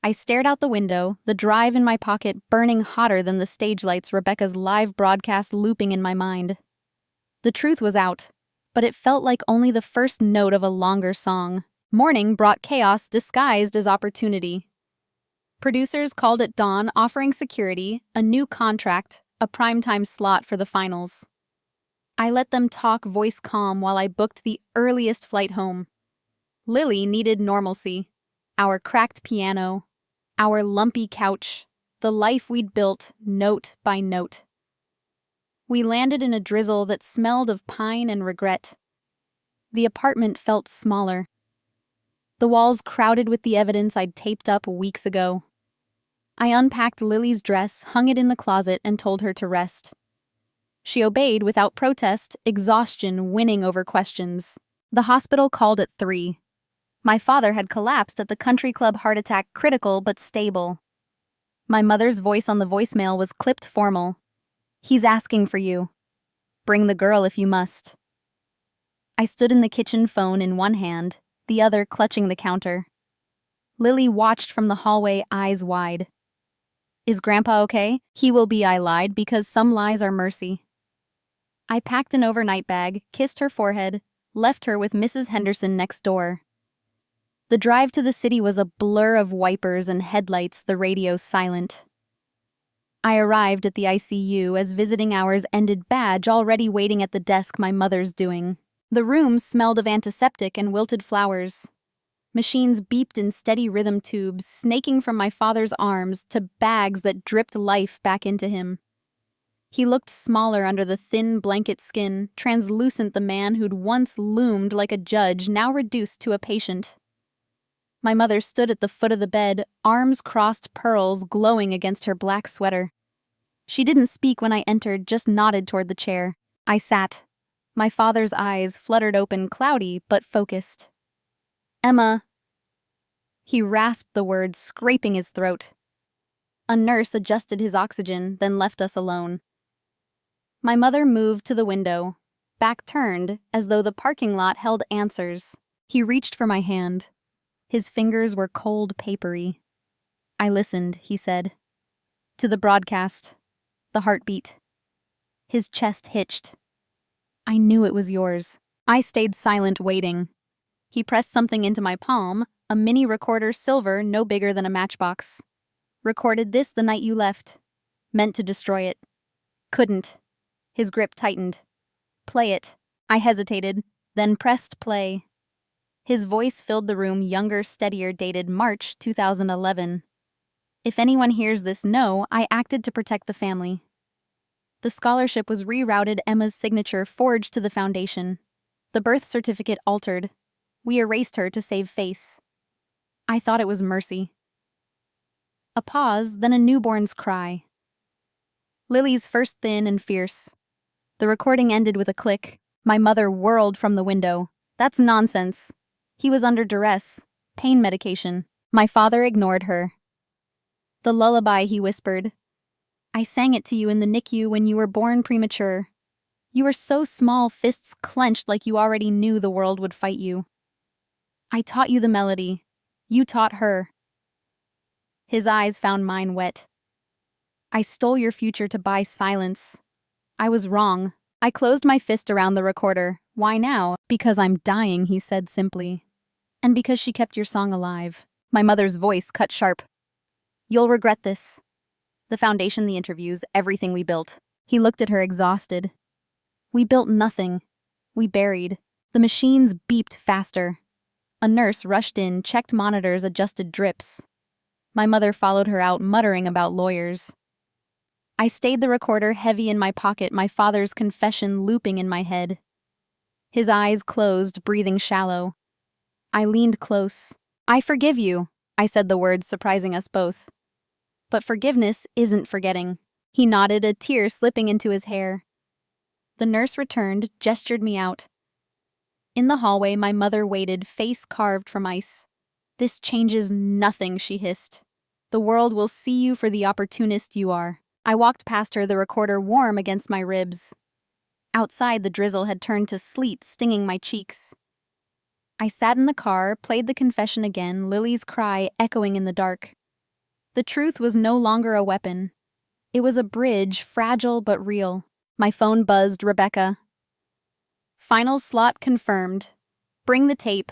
I stared out the window, the drive in my pocket burning hotter than the stage lights, Rebecca's live broadcast looping in my mind. The truth was out, but it felt like only the first note of a longer song. Morning brought chaos disguised as opportunity. Producers called at dawn, offering security, a new contract, a primetime slot for the finals. I let them talk, voice calm, while I booked the earliest flight home. Lily needed normalcy. Our cracked piano, our lumpy couch, the life we'd built, note by note. We landed in a drizzle that smelled of pine and regret. The apartment felt smaller. The walls crowded with the evidence I'd taped up weeks ago. I unpacked Lily's dress, hung it in the closet, and told her to rest. She obeyed without protest, exhaustion winning over questions. The hospital called at 3. My father had collapsed at the country club, heart attack, critical but stable. My mother's voice on the voicemail was clipped formal. He's asking for you. Bring the girl if you must. I stood in the kitchen, phone in one hand, the other clutching the counter. Lily watched from the hallway, eyes wide. Is Grandpa okay? He will be, I lied, because some lies are mercy. I packed an overnight bag, kissed her forehead, left her with Mrs. Henderson next door. The drive to the city was a blur of wipers and headlights, the radio silent. I arrived at the ICU as visiting hours ended, badge already waiting at the desk my mother's doing. The room smelled of antiseptic and wilted flowers. Machines beeped in steady rhythm, tubes snaking from my father's arms to bags that dripped life back into him. He looked smaller under the thin blanket skin, translucent, the man who'd once loomed like a judge, now reduced to a patient. My mother stood at the foot of the bed, arms crossed, pearls glowing against her black sweater. She didn't speak when I entered, just nodded toward the chair. I sat. My father's eyes fluttered open, cloudy but focused. Emma. He rasped the words, scraping his throat. A nurse adjusted his oxygen, then left us alone. My mother moved to the window, back turned, as though the parking lot held answers. He reached for my hand. His fingers were cold, papery. I listened, he said. To the broadcast. The heartbeat. His chest hitched. I knew it was yours. I stayed silent, waiting. He pressed something into my palm, a mini recorder, silver, no bigger than a matchbox. Recorded this the night you left. meant to destroy it. Couldn't. His grip tightened. Play it. I hesitated, then pressed play. His voice filled the room, younger, steadier, dated March 2011. If anyone hears this, know I acted to protect the family. The scholarship was rerouted, Emma's signature forged to the foundation. The birth certificate altered. We erased her to save face. I thought it was mercy. A pause, then a newborn's cry. Lily's first thin and fierce. The recording ended with a click. My mother whirled from the window. That's nonsense. He was under duress. Pain medication. My father ignored her. The lullaby, he whispered. I sang it to you in the NICU when you were born premature. You were so small, fists clenched like you already knew the world would fight you. I taught you the melody. You taught her. His eyes found mine wet. I stole your future to buy silence. I was wrong. I closed my fist around the recorder. Why now? Because I'm dying, he said simply. And because she kept your song alive. My mother's voice cut sharp. You'll regret this. The foundation, the interviews, everything we built. He looked at her exhausted. We built nothing. We buried. The machines beeped faster. A nurse rushed in, checked monitors, adjusted drips. My mother followed her out, muttering about lawyers. I stayed the recorder heavy in my pocket, my father's confession looping in my head. His eyes closed, breathing shallow. I leaned close. I forgive you, I said the words surprising us both. But forgiveness isn't forgetting. He nodded, a tear slipping into his hair. The nurse returned, gestured me out. In the hallway, my mother waited, face carved from ice. This changes nothing, she hissed. The world will see you for the opportunist you are. I walked past her, the recorder warm against my ribs. Outside, the drizzle had turned to sleet, stinging my cheeks. I sat in the car, played the confession again, Lily's cry echoing in the dark. The truth was no longer a weapon. It was a bridge, fragile but real. My phone buzzed. Rebecca. Final slot confirmed. Bring the tape.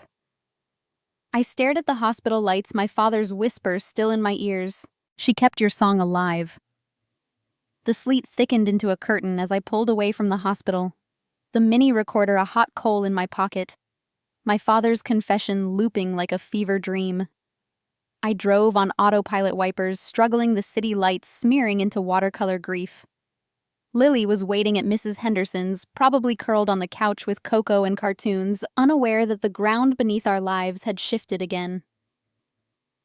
I stared at the hospital lights, my father's whisper still in my ears. She kept your song alive. The sleet thickened into a curtain as I pulled away from the hospital. The mini recorder a hot coal in my pocket. My father's confession looping like a fever dream. I drove on autopilot wipers, struggling the city lights smearing into watercolor grief. Lily was waiting at Mrs. Henderson's, probably curled on the couch with cocoa and cartoons, unaware that the ground beneath our lives had shifted again.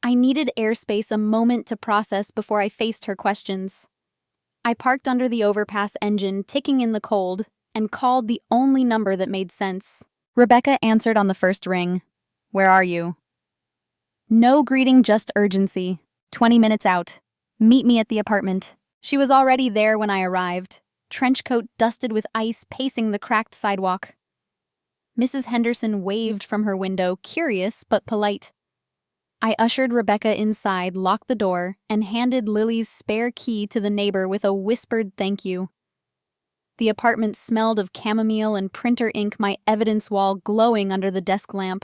I needed airspace, a moment to process before I faced her questions. I parked under the overpass engine, ticking in the cold, and called the only number that made sense. Rebecca answered on the first ring. Where are you? No greeting, just urgency. 20 minutes out. Meet me at the apartment. She was already there when I arrived, trench coat dusted with ice, pacing the cracked sidewalk. Mrs. Henderson waved from her window, curious but polite. I ushered Rebecca inside, locked the door, and handed Lily's spare key to the neighbor with a whispered thank you. The apartment smelled of chamomile and printer ink, my evidence wall glowing under the desk lamp.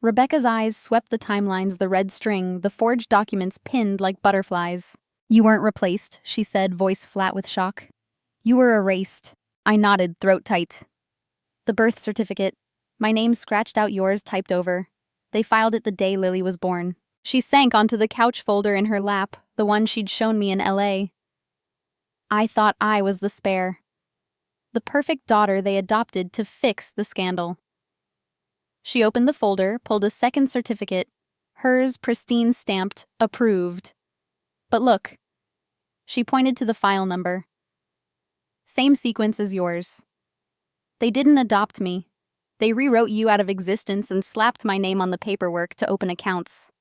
Rebecca's eyes swept the timelines, the red string, the forged documents pinned like butterflies. You weren't replaced, she said, voice flat with shock. You were erased. I nodded, throat tight. The birth certificate. My name scratched out, yours typed over. They filed it the day Lily was born. She sank onto the couch folder in her lap, the one she'd shown me in LA. I thought I was the spare. The perfect daughter they adopted to fix the scandal. She opened the folder, pulled a second certificate, hers pristine stamped, approved. But look. She pointed to the file number. Same sequence as yours. They didn't adopt me. They rewrote you out of existence and slapped my name on the paperwork to open accounts.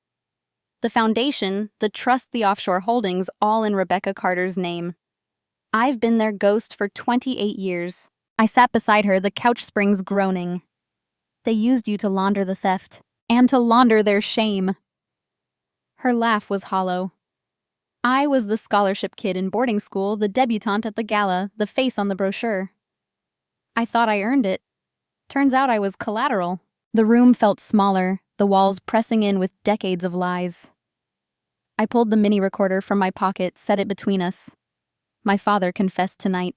The foundation, the trust, the offshore holdings, all in Rebecca Carter's name. I've been their ghost for 28 years. I sat beside her, the couch springs groaning. They used you to launder the theft, and to launder their shame. Her laugh was hollow. I was the scholarship kid in boarding school, the debutante at the gala, the face on the brochure. I thought I earned it. Turns out I was collateral. The room felt smaller, the walls pressing in with decades of lies. I pulled the mini recorder from my pocket, set it between us. My father confessed tonight.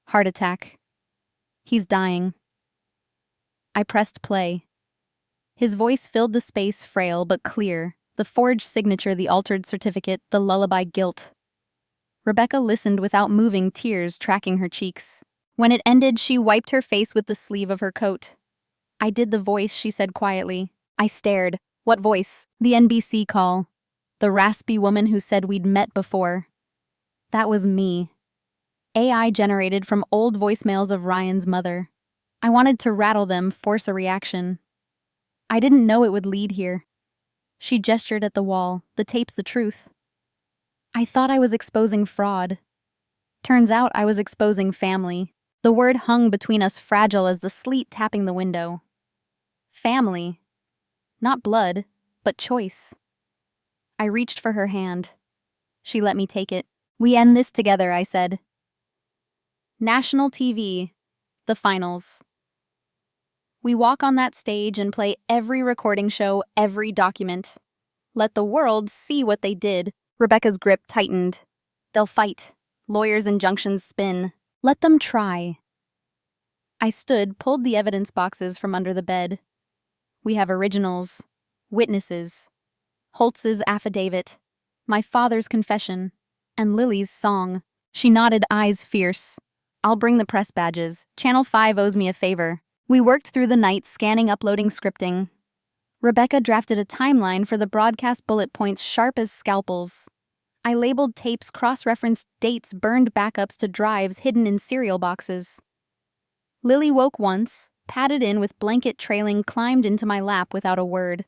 Heart attack. He's dying. I pressed play. His voice filled the space, frail but clear, the forged signature, the altered certificate, the lullaby guilt. Rebecca listened without moving, tears tracking her cheeks. When it ended, she wiped her face with the sleeve of her coat. I did the voice, she said quietly. I stared. What voice? The NBC call. The raspy woman who said we'd met before. That was me. AI generated from old voicemails of Ryan's mother. I wanted to rattle them, force a reaction. I didn't know it would lead here. She gestured at the wall. The tape's the truth. I thought I was exposing fraud. Turns out I was exposing family. The word hung between us, fragile as the sleet tapping the window. Family. Not blood, but choice. I reached for her hand. She let me take it. We end this together, I said. National TV. The finals. We walk on that stage and play every recording show, every document. Let the world see what they did. Rebecca's grip tightened. They'll fight. Lawyers' injunctions spin. Let them try. I stood, pulled the evidence boxes from under the bed. We have originals, witnesses, Holtz's affidavit, my father's confession, and Lily's song. She nodded, eyes fierce. I'll bring the press badges. Channel 5 owes me a favor. We worked through the night, scanning, uploading, scripting. Rebecca drafted a timeline for the broadcast, bullet points sharp as scalpels. I labeled tapes, cross-referenced dates, burned backups to drives hidden in cereal boxes. Lily woke once, padded in with blanket trailing, climbed into my lap without a word.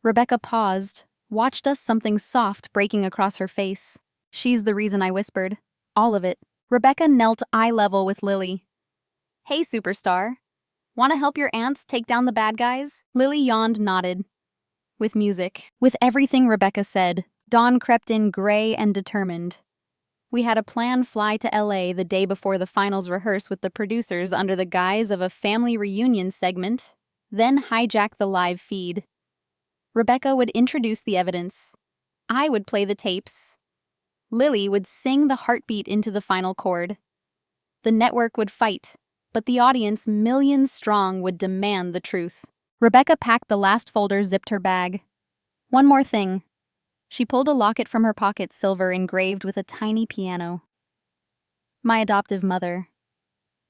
Rebecca paused, watched us, something soft breaking across her face. She's the reason, I whispered. All of it. Rebecca knelt eye level with Lily. Hey, superstar. Want to help your aunts take down the bad guys? Lily yawned, nodded. With music. With everything, Rebecca said. Dawn crept in, gray and determined. We had a planned fly to LA the day before the finals, rehearse with the producers under the guise of a family reunion segment, then hijack the live feed. Rebecca would introduce the evidence. I would play the tapes. Lily would sing the heartbeat into the final chord. The network would fight, but the audience, millions strong, would demand the truth. Rebecca packed the last folder, zipped her bag. One more thing. She pulled a locket from her pocket, silver, engraved with a tiny piano. My adoptive mother.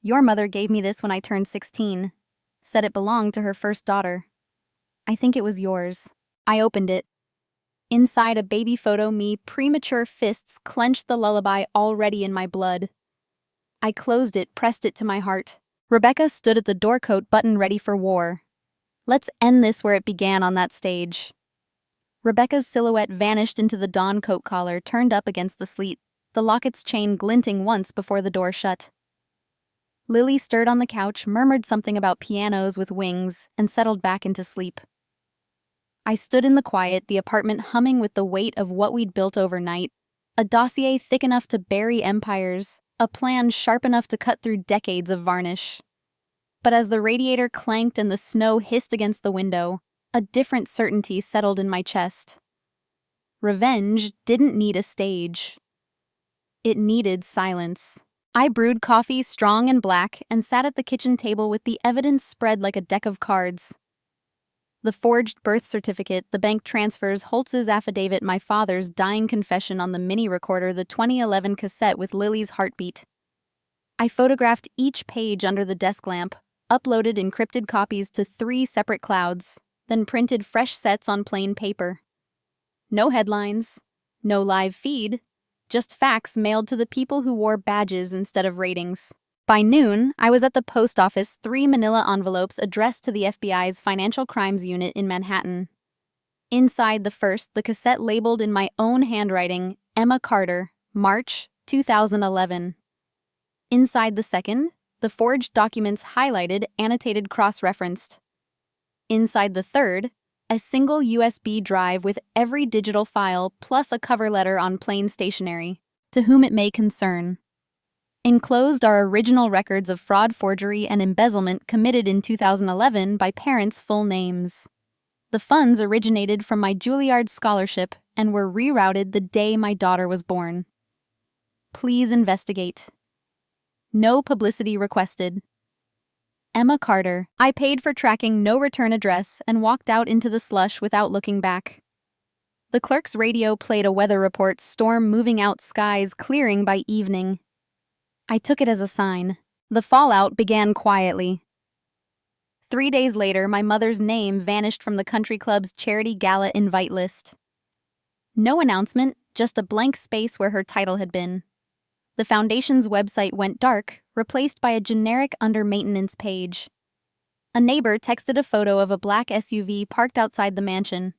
Your mother gave me this when I turned 16. Said it belonged to her first daughter. I think it was yours. I opened it. Inside, a baby photo, me, premature fists clenched, the lullaby already in my blood. I closed it, pressed it to my heart. Rebecca stood at the doorcoat, button ready for war. Let's end this where it began, on that stage. Rebecca's silhouette vanished into the dawn, coat collar turned up against the sleet, the locket's chain glinting once before the door shut. Lily stirred on the couch, murmured something about pianos with wings, and settled back into sleep. I stood in the quiet, the apartment humming with the weight of what we'd built overnight, a dossier thick enough to bury empires, a plan sharp enough to cut through decades of varnish. But as the radiator clanked and the snow hissed against the window, a different certainty settled in my chest. Revenge didn't need a stage. It needed silence. I brewed coffee, strong and black, and sat at the kitchen table with the evidence spread like a deck of cards. The forged birth certificate, the bank transfers, Holtz's affidavit, my father's dying confession on the mini recorder, the 2011 cassette with Lily's heartbeat. I photographed each page under the desk lamp, uploaded encrypted copies to 3 separate clouds, then printed fresh sets on plain paper. No headlines, no live feed, just facts mailed to the people who wore badges instead of ratings. By noon, I was at the post office, 3 manila envelopes addressed to the FBI's Financial Crimes Unit in Manhattan. Inside the first, the cassette labeled in my own handwriting, Emma Carter, March 2011. Inside the second, the forged documents highlighted, annotated, cross-referenced. Inside the third, a single USB drive with every digital file plus a cover letter on plain stationery, to whom it may concern. Enclosed are original records of fraud, forgery, and embezzlement committed in 2011 by parents' full names. The funds originated from my Juilliard scholarship and were rerouted the day my daughter was born. Please investigate. No publicity requested. Emma Carter. I paid for tracking no return address and walked out into the slush without looking back. The clerk's radio played a weather report, storm moving out, skies clearing by evening. I took it as a sign. The fallout began quietly. 3 days later, my mother's name vanished from the country club's charity gala invite list. No announcement, just a blank space where her title had been. The foundation's website went dark, replaced by a generic under-maintenance page. A neighbor texted a photo of a black SUV parked outside the mansion.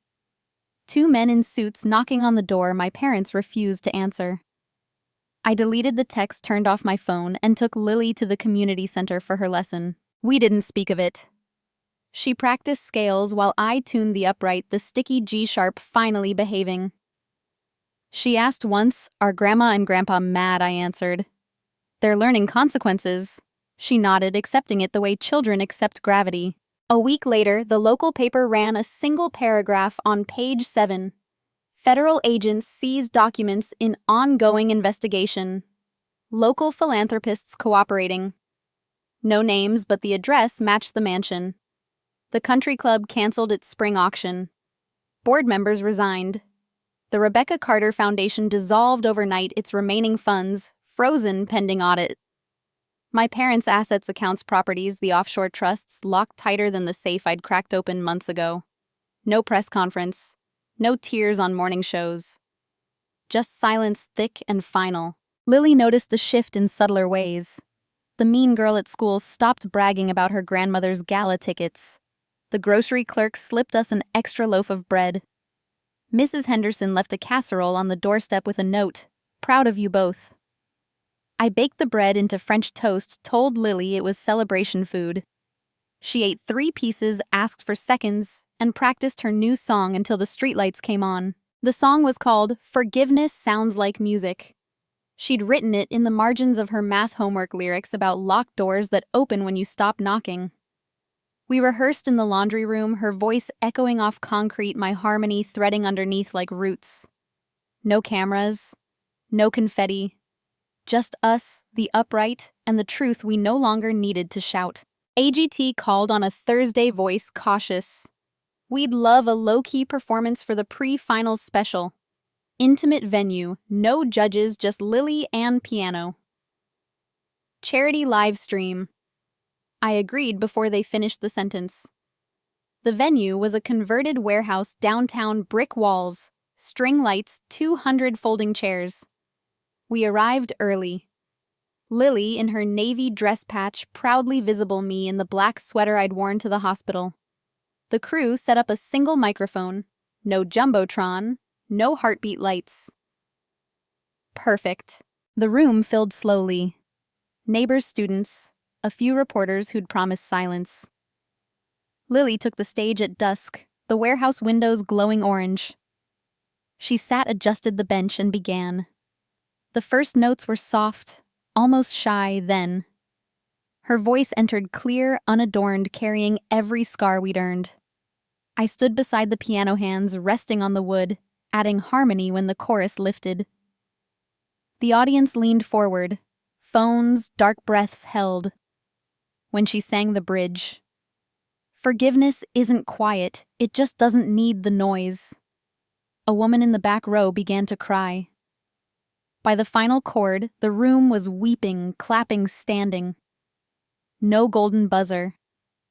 2 men in suits knocking on the door my parents refused to answer. I deleted the text, turned off my phone, and took Lily to the community center for her lesson. We didn't speak of it. She practiced scales while I tuned the upright, the sticky G-sharp finally behaving. She asked once, "Are Grandma and Grandpa mad?" I answered. "They're learning consequences." She nodded, accepting it the way children accept gravity. A week later, the local paper ran a single paragraph on page 7. Federal agents seize documents in ongoing investigation. Local philanthropists cooperating. No names, but the address matched the mansion. The country club canceled its spring auction. Board members resigned. The Rebecca Carter Foundation dissolved overnight, its remaining funds frozen pending audit. My parents' assets, accounts, properties, the offshore trusts, locked tighter than the safe I'd cracked open months ago. No press conference. No tears on morning shows. Just silence, thick and final. Lily noticed the shift in subtler ways. The mean girl at school stopped bragging about her grandmother's gala tickets. The grocery clerk slipped us an extra loaf of bread. Mrs. Henderson left a casserole on the doorstep with a note, "Proud of you both." I baked the bread into French toast, told Lily it was celebration food. She ate 3 pieces, asked for seconds, and practiced her new song until the streetlights came on. The song was called "Forgiveness Sounds Like Music." She'd written it in the margins of her math homework lyrics about locked doors that open when you stop knocking. We rehearsed in the laundry room, her voice echoing off concrete, my harmony threading underneath like roots. No cameras, no confetti. Just us, the upright, and the truth we no longer needed to shout. AGT called on a Thursday voice, cautious. We'd love a low-key performance for the pre-finals special. Intimate venue, no judges, just Lily and piano. Charity live stream. I agreed before they finished the sentence. The venue was a converted warehouse, downtown, brick walls, string lights, 200 folding chairs. We arrived early. Lily, in her navy dress patch, proudly visible, me in the black sweater I'd worn to the hospital. The crew set up a single microphone. No jumbotron, no heartbeat lights. Perfect. The room filled slowly. Neighbors, students, a few reporters who'd promised silence. Lily took the stage at dusk, the warehouse windows glowing orange. She sat, adjusted the bench, and began. The first notes were soft, almost shy, then. Her voice entered clear, unadorned, carrying every scar we'd earned. I stood beside the piano, hands resting on the wood, adding harmony when the chorus lifted. The audience leaned forward, phones, dark breaths held. When she sang the bridge, "Forgiveness isn't quiet, it just doesn't need the noise." A woman in the back row began to cry. By the final chord, the room was weeping, clapping, standing. No golden buzzer,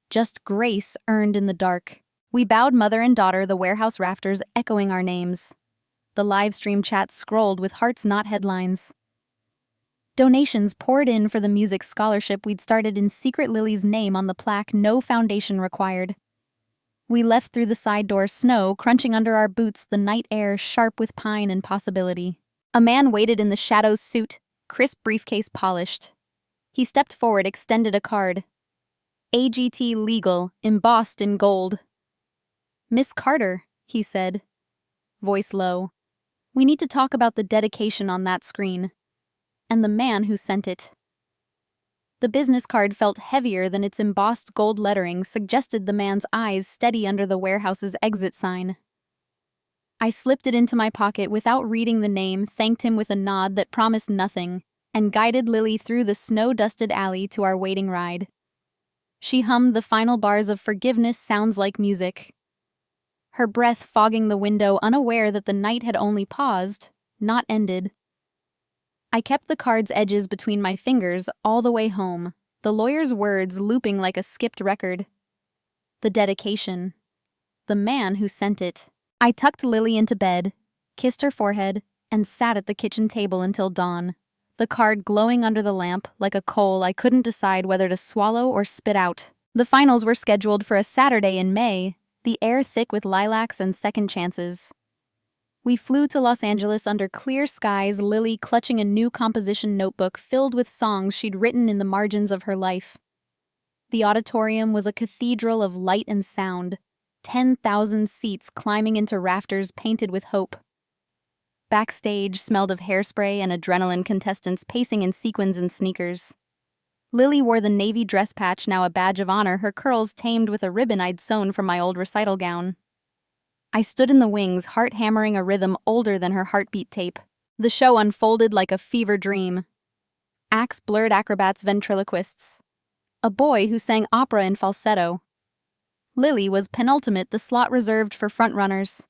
just grace earned in the dark. We bowed, mother and daughter, the warehouse rafters echoing our names. The live stream chat scrolled with hearts, not headlines. Donations poured in for the music scholarship we'd started in secret, Lily's name on the plaque, no foundation required. We left through the side door, snow crunching under our boots, the night air sharp with pine and possibility. A man waited in the shadows, suit, crisp briefcase polished. He stepped forward, extended a card. AGT Legal, embossed in gold. "Miss Carter," he said, voice low. "We need to talk about the dedication on that screen. And the man who sent it." The business card felt heavier than its embossed gold lettering suggested, the man's eyes steady under the warehouse's exit sign. I slipped it into my pocket without reading the name, thanked him with a nod that promised nothing, and guided Lily through the snow-dusted alley to our waiting ride. She hummed the final bars of Forgiveness Sounds Like Music, her breath fogging the window, unaware that the night had only paused, not ended. I kept the card's edges between my fingers all the way home, the lawyer's words looping like a skipped record. The dedication. The man who sent it. I tucked Lily into bed, kissed her forehead, and sat at the kitchen table until dawn, the card glowing under the lamp like a coal I couldn't decide whether to swallow or spit out. The finals were scheduled for a Saturday in May, the air thick with lilacs and second chances. We flew to Los Angeles under clear skies, Lily clutching a new composition notebook filled with songs she'd written in the margins of her life. The auditorium was a cathedral of light and sound, 10,000 seats climbing into rafters painted with hope. Backstage smelled of hairspray and adrenaline, contestants pacing in sequins and sneakers. Lily wore the navy dress patch, now a badge of honor, her curls tamed with a ribbon I'd sewn from my old recital gown. I stood in the wings, heart hammering a rhythm older than her heartbeat tape. The show unfolded like a fever dream. Acts blurred acrobats, ventriloquists. A boy who sang opera in falsetto. Lily was penultimate, the slot reserved for frontrunners.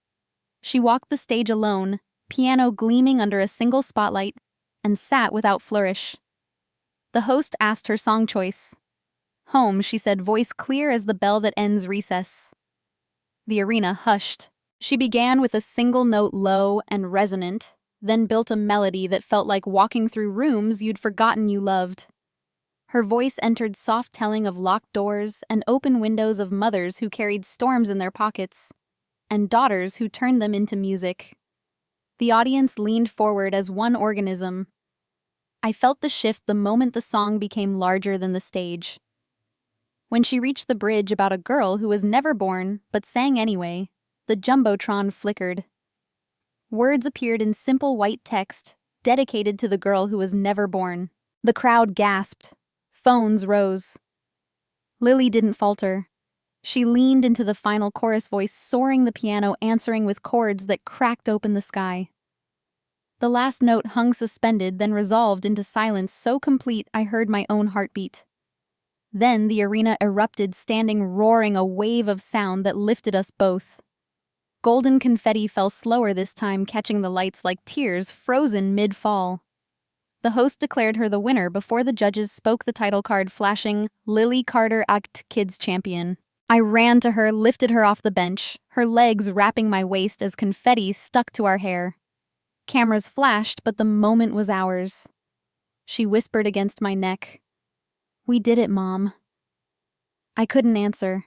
She walked the stage alone, piano gleaming under a single spotlight, and sat without flourish. The host asked her song choice. Home, she said, voice clear as the bell that ends recess. The arena hushed. She began with a single note, low and resonant, then built a melody that felt like walking through rooms you'd forgotten you loved. Her voice entered soft telling of locked doors and open windows, of mothers who carried storms in their pockets, and daughters who turned them into music. The audience leaned forward as one organism. I felt the shift the moment the song became larger than the stage. When she reached the bridge about a girl who was never born but sang anyway, the jumbotron flickered. Words appeared in simple white text, dedicated to the girl who was never born. The crowd gasped. Phones rose. Lily didn't falter. She leaned into the final chorus, voice soaring the piano, answering with chords that cracked open the sky. The last note hung suspended, then resolved into silence so complete I heard my own heartbeat. Then the arena erupted, standing roaring, a wave of sound that lifted us both. Golden confetti fell slower this time, catching the lights like tears frozen mid-fall. The host declared her the winner before the judges spoke, the title card flashing, Lily Carter AGT Kids Champion. I ran to her, lifted her off the bench, her legs wrapping my waist as confetti stuck to our hair. Cameras flashed, but the moment was ours. She whispered against my neck, "We did it, Mom." I couldn't answer.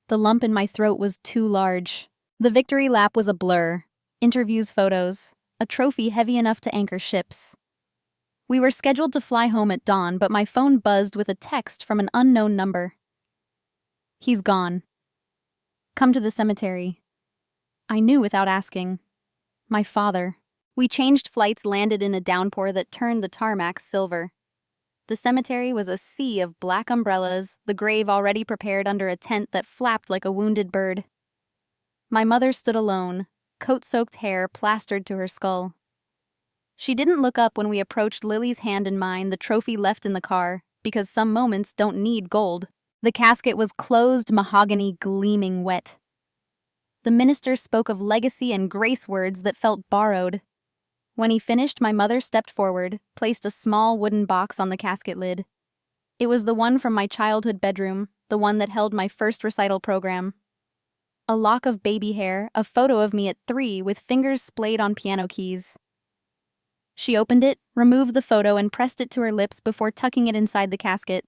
The lump in my throat was too large. The victory lap was a blur. Interviews, photos, a trophy heavy enough to anchor ships. We were scheduled to fly home at dawn, but my phone buzzed with a text from an unknown number. "He's gone. Come to the cemetery." I knew without asking. My father. We changed flights, landed in a downpour that turned the tarmac silver. The cemetery was a sea of black umbrellas, the grave already prepared under a tent that flapped like a wounded bird. My mother stood alone, coat-soaked hair plastered to her skull. She didn't look up when we approached, Lily's hand in mine, the trophy left in the car, because some moments don't need gold. The casket was closed, mahogany gleaming wet. The minister spoke of legacy and grace, words that felt borrowed. When he finished, my mother stepped forward, placed a small wooden box on the casket lid. It was the one from my childhood bedroom, the one that held my first recital program. A lock of baby hair, a photo of me at 3 with fingers splayed on piano keys. She opened it, removed the photo, and pressed it to her lips before tucking it inside the casket.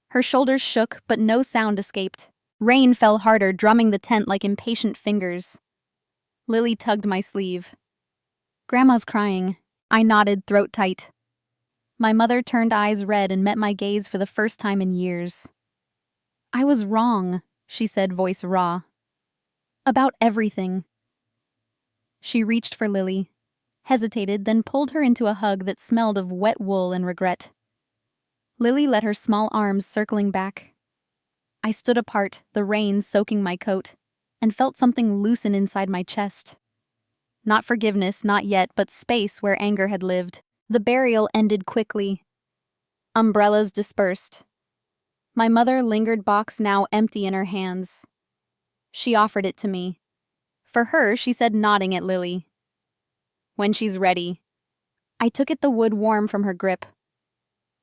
Her shoulders shook, but no sound escaped. Rain fell harder, drumming the tent like impatient fingers. Lily tugged my sleeve. "Grandma's crying." I nodded, throat tight. My mother turned, eyes red, and met my gaze for the first time in years. "I was wrong," she said, voice raw. "About everything." She reached for Lily, hesitated, then pulled her into a hug that smelled of wet wool and regret. Lily let her small arms circling back. I stood apart, the rain soaking my coat, and felt something loosen inside my chest. Not forgiveness, not yet, but space where anger had lived. The burial ended quickly. Umbrellas dispersed. My mother lingered, box now empty in her hands. She offered it to me. For her, she said, nodding at Lily. When she's ready. I took it, the wood warm from her grip.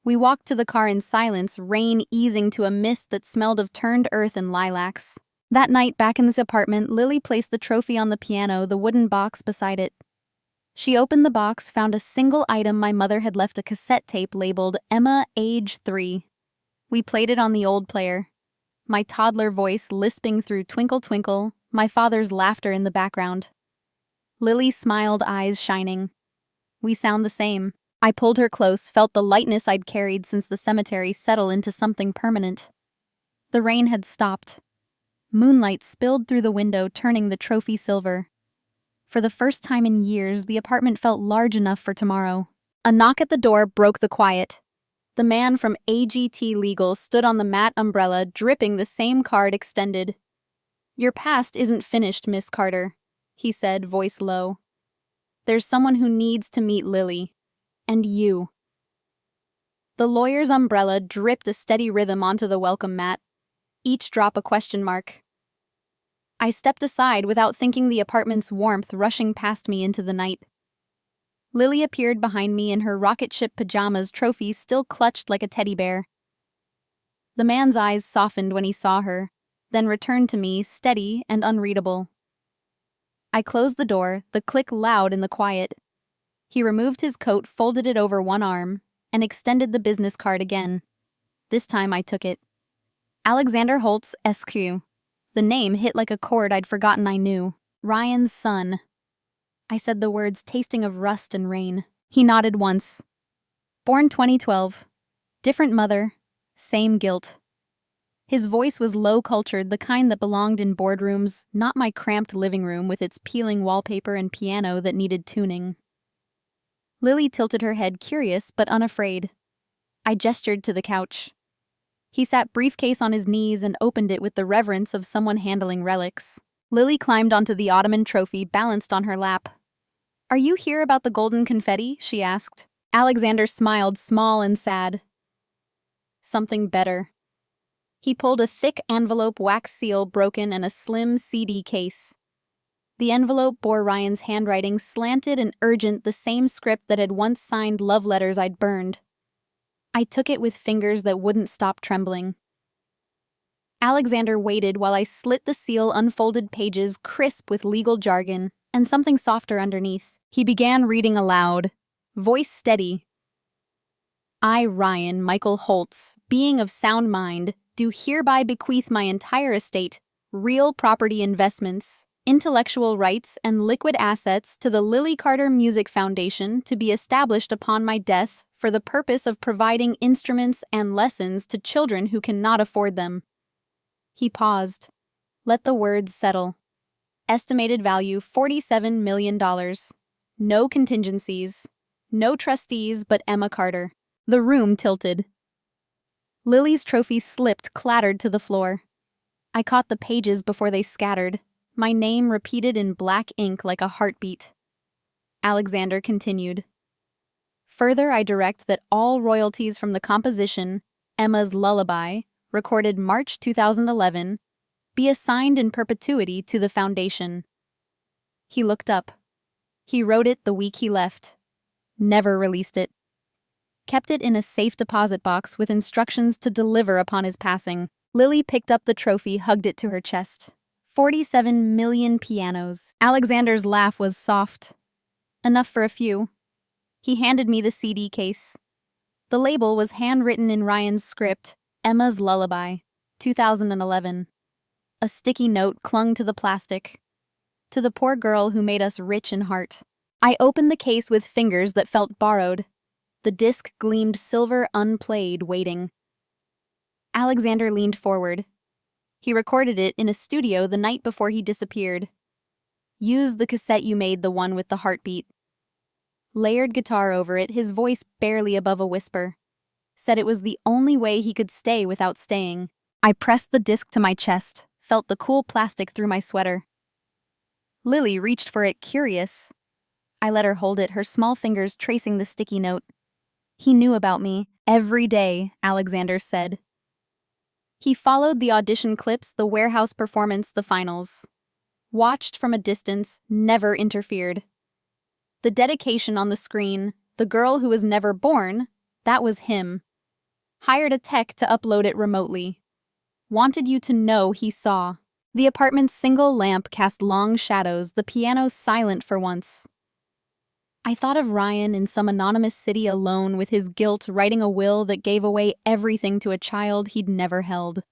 We walked to the car in silence, rain easing to a mist that smelled of turned earth and lilacs. That night, back in this apartment, Lily placed the trophy on the piano, the wooden box beside it. She opened the box, found a single item my mother had left, a cassette tape labeled Emma, age 3. We played it on the old player. My toddler voice lisping through Twinkle Twinkle, my father's laughter in the background. Lily smiled, eyes shining. We sound the same. I pulled her close, felt the lightness I'd carried since the cemetery settle into something permanent. The rain had stopped. Moonlight spilled through the window, turning the trophy silver. For the first time in years, the apartment felt large enough for tomorrow. A knock at the door broke the quiet. The man from AGT Legal stood on the matte umbrella, dripping the same card extended. "Your past isn't finished, Miss Carter," he said, voice low. "There's someone who needs to meet Lily. And you." The lawyer's umbrella dripped a steady rhythm onto the welcome mat, each drop a question mark. I stepped aside without thinking, the apartment's warmth rushing past me into the night. Lily appeared behind me in her rocket ship pajamas, trophy still clutched like a teddy bear. The man's eyes softened when he saw her, then returned to me, steady and unreadable. I closed the door, the click loud in the quiet. He removed his coat, folded it over one arm, and extended the business card again. This time I took it. Alexander Holtz, SQ. The name hit like a chord I'd forgotten I knew. Ryan's son. I said the words, tasting of rust and rain. He nodded once. Born 2012. Different mother. Same guilt. His voice was low-cultured, the kind that belonged in boardrooms, not my cramped living room with its peeling wallpaper and piano that needed tuning. Lily tilted her head, curious but unafraid. I gestured to the couch. He sat, briefcase on his knees, and opened it with the reverence of someone handling relics. Lily climbed onto the ottoman, trophy balanced on her lap. "Are you here about the golden confetti?" she asked. Alexander smiled, small and sad. "Something better." He pulled a thick envelope, wax seal broken, and a slim CD case. The envelope bore Ryan's handwriting, slanted and urgent, the same script that had once signed love letters I'd burned. I took it with fingers that wouldn't stop trembling. Alexander waited while I slit the seal, unfolded pages crisp with legal jargon, and something softer underneath. He began reading aloud, voice steady. "I, Ryan Michael Holtz, being of sound mind, do hereby bequeath my entire estate, real property investments, intellectual rights, and liquid assets to the Lily Carter Music Foundation to be established upon my death for the purpose of providing instruments and lessons to children who cannot afford them." He paused. Let the words settle. Estimated value $47 million. No contingencies. No trustees but Emma Carter. The room tilted. Lily's trophy slipped, clattered to the floor. I caught the pages before they scattered, my name repeated in black ink like a heartbeat. Alexander continued. "Further, I direct that all royalties from the composition, Emma's Lullaby, recorded March 2011, be assigned in perpetuity to the foundation." He looked up. He wrote it the week he left. Never released it. Kept it in a safe deposit box with instructions to deliver upon his passing. Lily picked up the trophy, hugged it to her chest. 47 million pianos. Alexander's laugh was soft. Enough for a few. He handed me the CD case. The label was handwritten in Ryan's script, Emma's Lullaby, 2011. A sticky note clung to the plastic. To the poor girl who made us rich in heart. I opened the case with fingers that felt borrowed. The disc gleamed silver, unplayed, waiting. Alexander leaned forward. He recorded it in a studio the night before he disappeared. "Use the cassette you made, the one with the heartbeat." Layered guitar over it, his voice barely above a whisper. Said it was the only way he could stay without staying. I pressed the disc to my chest, felt the cool plastic through my sweater. Lily reached for it, curious. I let her hold it, her small fingers tracing the sticky note. He knew about me. Every day, Alexander said. He followed the audition clips, the warehouse performance, the finals. Watched from a distance, never interfered. The dedication on the screen, the girl who was never born, that was him. Hired a tech to upload it remotely. Wanted you to know he saw. The apartment's single lamp cast long shadows, the piano silent for once. I thought of Ryan in some anonymous city alone with his guilt, writing a will that gave away everything to a child he'd never held.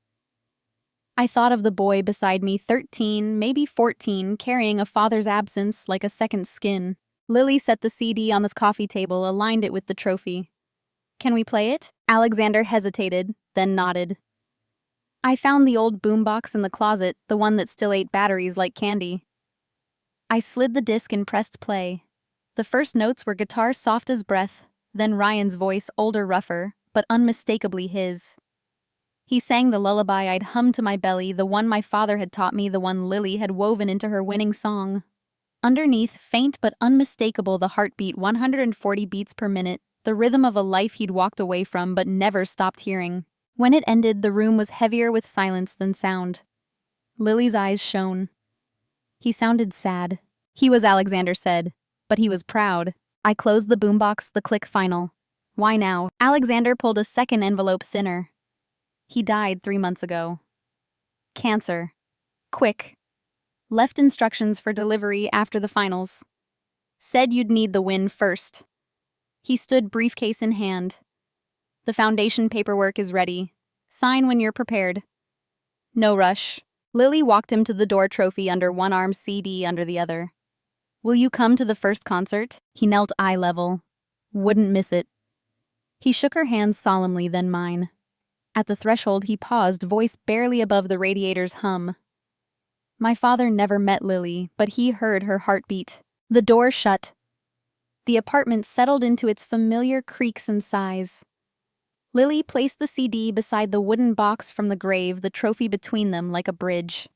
I thought of the boy beside me, 13, maybe 14, carrying a father's absence like a second skin. Lily set the CD on the coffee table, aligned it with the trophy. Can we play it? Alexander hesitated, then nodded. I found the old boombox in the closet, the one that still ate batteries like candy. I slid the disc and pressed play. The first notes were guitar soft as breath, then Ryan's voice, older, rougher, but unmistakably his. He sang the lullaby I'd hummed to my belly, the one my father had taught me, the one Lily had woven into her winning song. Underneath, faint but unmistakable, the heartbeat, 140 beats per minute, the rhythm of a life he'd walked away from but never stopped hearing. When it ended, the room was heavier with silence than sound. Lily's eyes shone. He sounded sad. He was, Alexander said, but he was proud. I closed the boombox, the click final. Why now? Alexander pulled a second envelope thinner. He died 3 months ago. Cancer. Quick. Left instructions for delivery after the finals. Said you'd need the win first. He stood, briefcase in hand. The foundation paperwork is ready. Sign when you're prepared. No rush. Lily walked him to the door, trophy under one arm, CD under the other. Will you come to the first concert? He knelt eye level. Wouldn't miss it. He shook her hands solemnly, then mine. At the threshold he paused, voice barely above the radiator's hum. My father never met Lily, but he heard her heartbeat. The door shut. The apartment settled into its familiar creaks and sighs. Lily placed the CD beside the wooden box from the grave, the trophy between them like a bridge.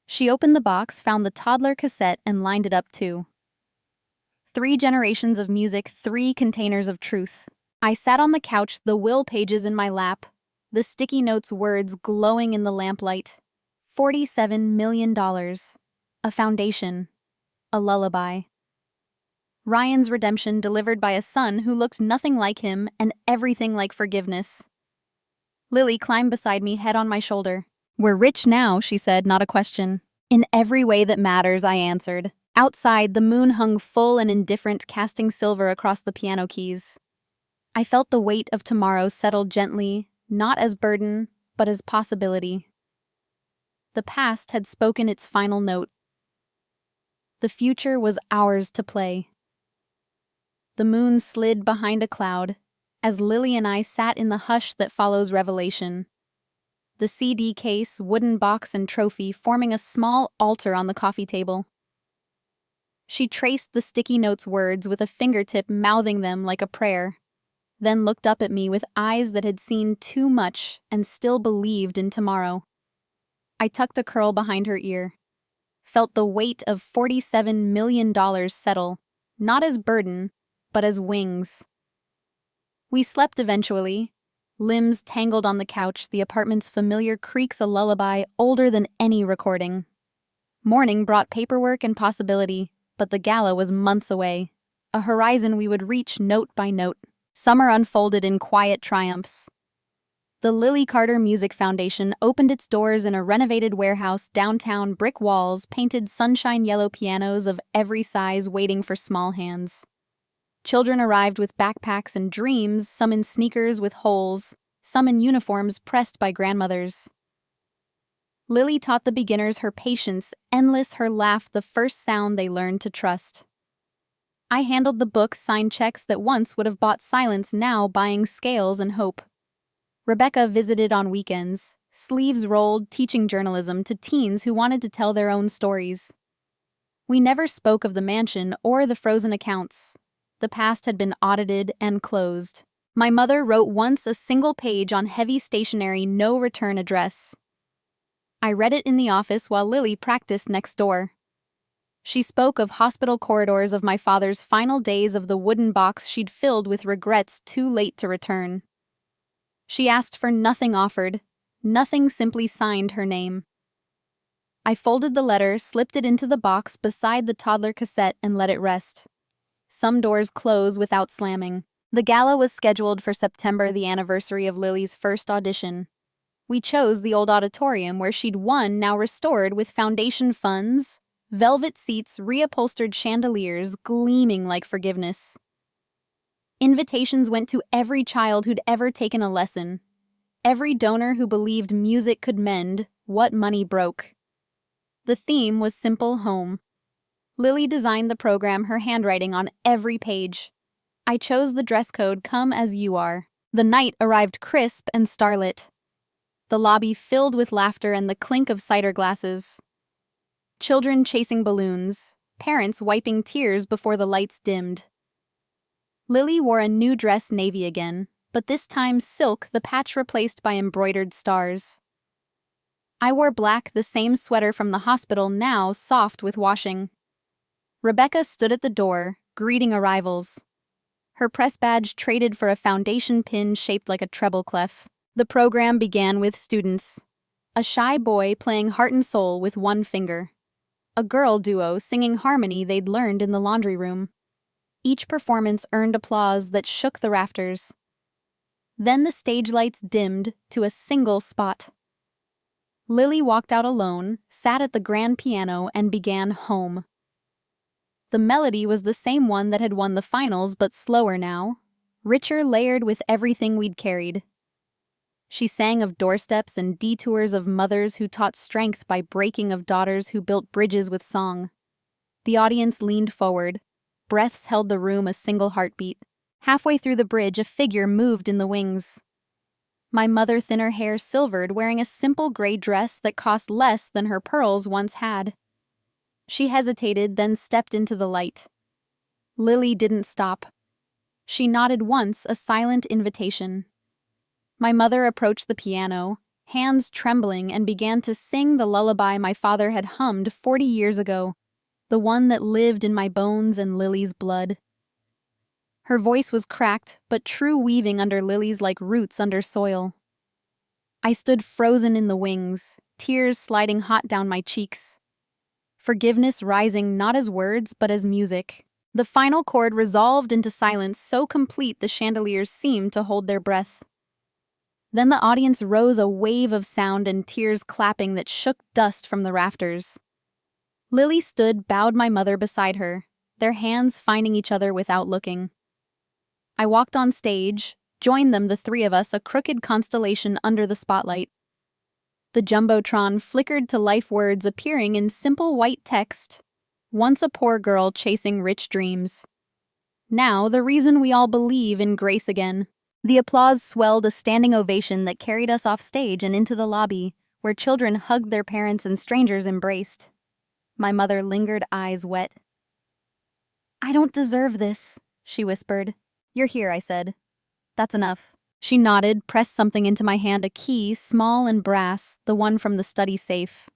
She opened the box, found the toddler cassette, and lined it up too. 3 generations of music, 3 containers of truth. I sat on the couch, the will pages in my lap, the sticky notes words glowing in the lamplight. $47 million. A foundation. A lullaby. Ryan's redemption delivered by a son who looked nothing like him and everything like forgiveness. Lily climbed beside me, head on my shoulder. We're rich now, she said, not a question. In every way that matters, I answered. Outside, the moon hung full and indifferent, casting silver across the piano keys. I felt the weight of tomorrow settle gently, not as burden, but as possibility. The past had spoken its final note. The future was ours to play. The moon slid behind a cloud, as Lily and I sat in the hush that follows revelation. The CD case, wooden box, and trophy forming a small altar on the coffee table. She traced the sticky notes words with a fingertip, mouthing them like a prayer, then looked up at me with eyes that had seen too much and still believed in tomorrow. I tucked a curl behind her ear, felt the weight of $47 million settle, not as burden, but as wings. We slept eventually, limbs tangled on the couch, the apartment's familiar creaks a lullaby older than any recording. Morning brought paperwork and possibility, but the gala was months away, a horizon we would reach note by note. Summer unfolded in quiet triumphs. The Lily Carter Music Foundation opened its doors in a renovated warehouse downtown, brick walls, painted sunshine yellow pianos of every size waiting for small hands. Children arrived with backpacks and dreams, some in sneakers with holes, some in uniforms pressed by grandmothers. Lily taught the beginners her patience, endless her laugh, the first sound they learned to trust. I handled the books, signed checks that once would have bought silence, now buying scales and hope. Rebecca visited on weekends, sleeves rolled, teaching journalism to teens who wanted to tell their own stories. We never spoke of the mansion or the frozen accounts. The past had been audited and closed. My mother wrote once a single page on heavy stationery, no return address. I read it in the office while Lily practiced next door. She spoke of hospital corridors of my father's final days of the wooden box she'd filled with regrets too late to return. She asked for nothing offered, nothing, simply signed her name. I folded the letter, slipped it into the box beside the toddler cassette, and let it rest. Some doors close without slamming. The gala was scheduled for September, the anniversary of Lily's first audition. We chose the old auditorium where she'd won, now restored with foundation funds, velvet seats, reupholstered chandeliers gleaming like forgiveness. Invitations went to every child who'd ever taken a lesson, every donor who believed music could mend what money broke. The theme was simple: home. Lily designed the program, her handwriting on every page. I chose the dress code: come as you are. The night arrived crisp and starlit. The lobby filled with laughter and the clink of cider glasses. Children chasing balloons, parents wiping tears before the lights dimmed. Lily wore a new dress, navy again, but this time silk, the patch replaced by embroidered stars. I wore black, the same sweater from the hospital, now soft with washing. Rebecca stood at the door, greeting arrivals. Her press badge traded for a foundation pin shaped like a treble clef. The program began with students. A shy boy playing Heart and Soul with one finger. A girl duo singing harmony they'd learned in the laundry room. Each performance earned applause that shook the rafters. Then the stage lights dimmed to a single spot. Lily walked out alone, sat at the grand piano, and began Home. The melody was the same one that had won the finals, but slower now, richer, layered with everything we'd carried. She sang of doorsteps and detours of mothers who taught strength by breaking, of daughters who built bridges with song. The audience leaned forward. Breaths held the room a single heartbeat. Halfway through the bridge, a figure moved in the wings. My mother, thinner hair silvered, wearing a simple gray dress that cost less than her pearls once had. She hesitated, then stepped into the light. Lily didn't stop. She nodded once, a silent invitation. My mother approached the piano, hands trembling, and began to sing the lullaby my father had hummed 40 years ago, the one that lived in my bones and Lily's blood. Her voice was cracked, but true, weaving under lilies like roots under soil. I stood frozen in the wings, tears sliding hot down my cheeks. Forgiveness rising not as words, but as music. The final chord resolved into silence so complete the chandeliers seemed to hold their breath. Then the audience rose, a wave of sound and tears clapping that shook dust from the rafters. Lily stood, bowed, my mother beside her, their hands finding each other without looking. I walked on stage, joined them, the three of us, a crooked constellation under the spotlight. The jumbotron flickered to life, words appearing in simple white text. Once a poor girl chasing rich dreams. Now the reason we all believe in grace again. The applause swelled, a standing ovation that carried us off stage and into the lobby, where children hugged their parents and strangers embraced. My mother lingered, eyes wet. "I don't deserve this," she whispered. "You're here," I said. "That's enough." She nodded, pressed something into my hand, a key, small and brass, the one from the study safe.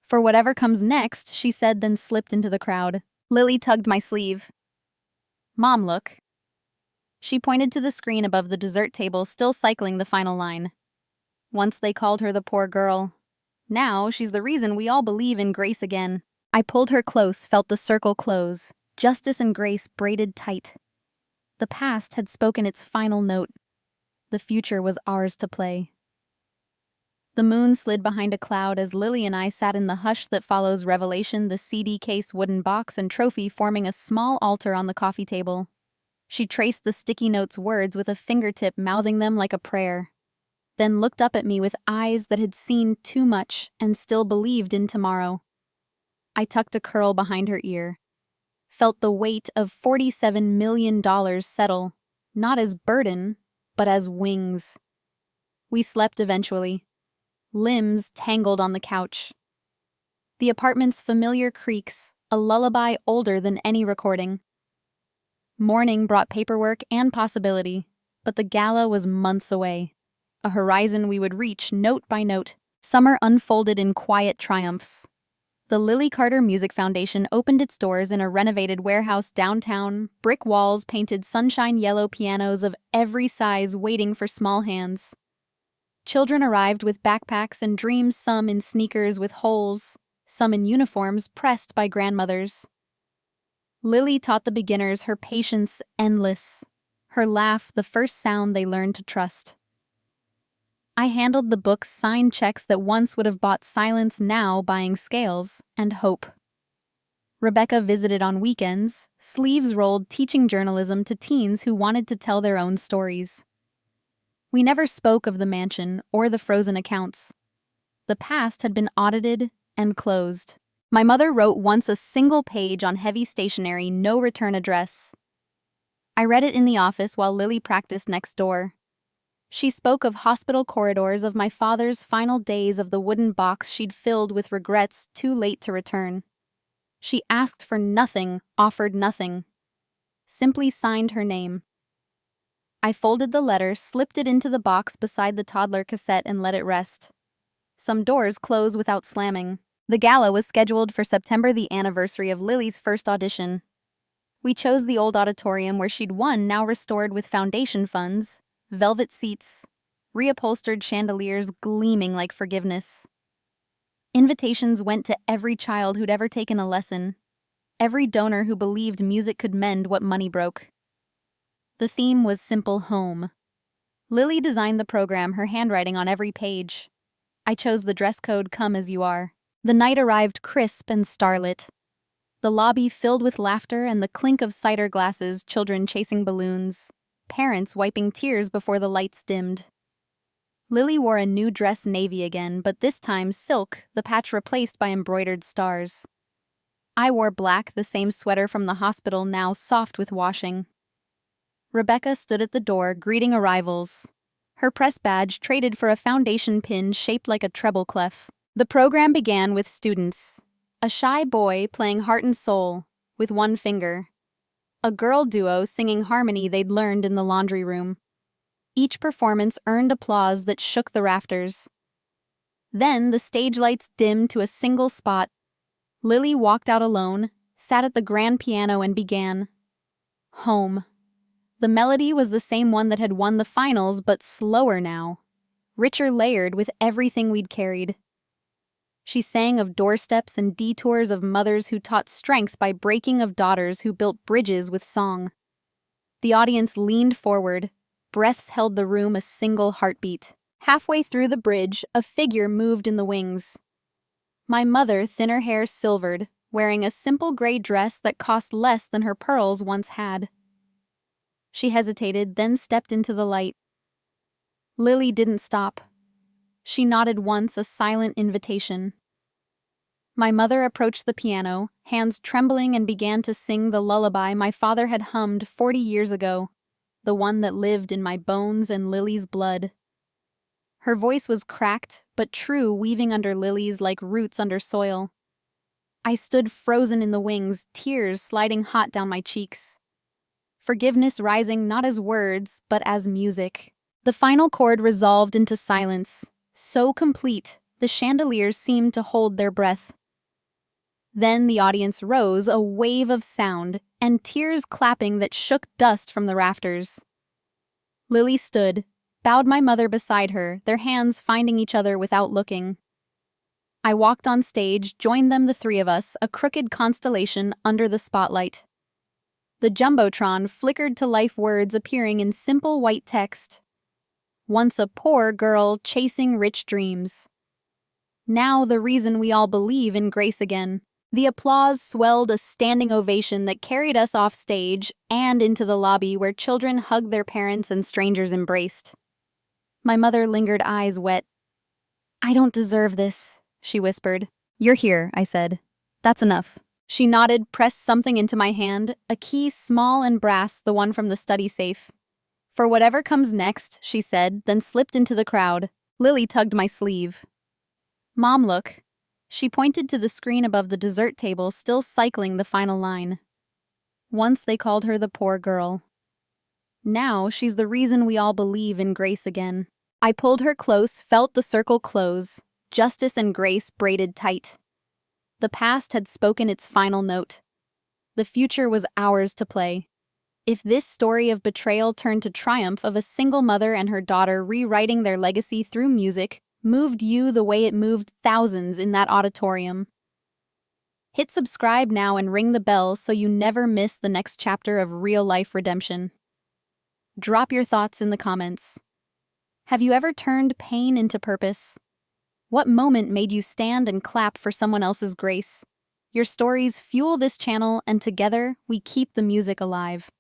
"For whatever comes next," she said, then slipped into the crowd. Lily tugged my sleeve. "Mom, look." She pointed to the screen above the dessert table, still cycling the final line. Once they called her the poor girl. Now she's the reason we all believe in grace again. I pulled her close, felt the circle close. Justice and grace braided tight. The past had spoken its final note. The future was ours to play. The moon slid behind a cloud as Lily and I sat in the hush that follows revelation, the CD case, wooden box, and trophy forming a small altar on the coffee table. She traced the sticky notes' words with a fingertip, mouthing them like a prayer. Then looked up at me with eyes that had seen too much and still believed in tomorrow. I tucked a curl behind her ear. Felt the weight of $47 million settle, not as burden, but as wings. We slept eventually, limbs tangled on the couch. The apartment's familiar creaks, a lullaby older than any recording. Morning brought paperwork and possibility, but the gala was months away. A horizon we would reach note by note. Summer unfolded in quiet triumphs. The Lily Carter Music Foundation opened its doors in a renovated warehouse downtown, brick walls painted sunshine yellow, pianos of every size waiting for small hands. Children arrived with backpacks and dreams, some in sneakers with holes, some in uniforms pressed by grandmothers. Lily taught the beginners her patience endless, her laugh the first sound they learned to trust. I handled the book's signed checks that once would have bought silence, now buying scales and hope. Rebecca visited on weekends, sleeves rolled, teaching journalism to teens who wanted to tell their own stories. We never spoke of the mansion or the frozen accounts. The past had been audited and closed. My mother wrote once a single page on heavy stationery, no return address. I read it in the office while Lily practiced next door. She spoke of hospital corridors, of my father's final days, of the wooden box she'd filled with regrets too late to return. She asked for nothing, offered nothing. Simply signed her name. I folded the letter, slipped it into the box beside the toddler cassette, and let it rest. Some doors close without slamming. The gala was scheduled for September, the anniversary of Lily's first audition. We chose the old auditorium where she'd won, now restored with foundation funds. Velvet seats, reupholstered chandeliers gleaming like forgiveness. Invitations went to every child who'd ever taken a lesson, every donor who believed music could mend what money broke. The theme was simple: home. Lily designed the program, her handwriting on every page. I chose the dress code: come as you are. The night arrived crisp and starlit. The lobby filled with laughter and the clink of cider glasses, children chasing balloons, parents wiping tears before the lights dimmed. Lily wore a new dress, navy again, but this time silk, the patch replaced by embroidered stars. I wore black, the same sweater from the hospital, now soft with washing. Rebecca stood at the door, greeting arrivals. Her press badge traded for a foundation pin shaped like a treble clef. The program began with students. A shy boy playing Heart and Soul with one finger. A girl duo singing harmony they'd learned in the laundry room. Each performance earned applause that shook the rafters. Then the stage lights dimmed to a single spot. Lily walked out alone, sat at the grand piano, and began. Home. The melody was the same one that had won the finals, but slower now. Richer, layered with everything we'd carried. She sang of doorsteps and detours, of mothers who taught strength by breaking, of daughters who built bridges with song. The audience leaned forward. Breaths held the room, a single heartbeat. Halfway through the bridge, a figure moved in the wings. My mother, thinner hair silvered, wearing a simple gray dress that cost less than her pearls once had. She hesitated, then stepped into the light. Lily didn't stop. She nodded once, a silent invitation. My mother approached the piano, hands trembling, and began to sing the lullaby my father had hummed 40 years ago, the one that lived in my bones and Lily's blood. Her voice was cracked, but true, weaving under lilies like roots under soil. I stood frozen in the wings, tears sliding hot down my cheeks. Forgiveness rising not as words, but as music. The final chord resolved into silence. So complete, the chandeliers seemed to hold their breath. Then the audience rose, a wave of sound, and tears clapping that shook dust from the rafters. Lily stood, bowed, my mother beside her, their hands finding each other without looking. I walked on stage, joined them, the three of us, a crooked constellation under the spotlight. The jumbotron flickered to life, words appearing in simple white text. Once a poor girl chasing rich dreams. Now the reason we all believe in grace again. The applause swelled, a standing ovation that carried us off stage and into the lobby where children hugged their parents and strangers embraced. My mother lingered, eyes wet. I don't deserve this, she whispered. You're here, I said. That's enough. She nodded, pressed something into my hand, a key small and brass, the one from the study safe. For whatever comes next, she said, then slipped into the crowd. Lily tugged my sleeve. Mom, look. She pointed to the screen above the dessert table, still cycling the final line. Once they called her the poor girl. Now she's the reason we all believe in grace again. I pulled her close, felt the circle close, justice and grace braided tight. The past had spoken its final note. The future was ours to play. If this story of betrayal turned to triumph of a single mother and her daughter rewriting their legacy through music moved you the way it moved thousands in that auditorium, hit subscribe now and ring the bell so you never miss the next chapter of real-life redemption. Drop your thoughts in the comments. Have you ever turned pain into purpose? What moment made you stand and clap for someone else's grace? Your stories fuel this channel, and together we keep the music alive.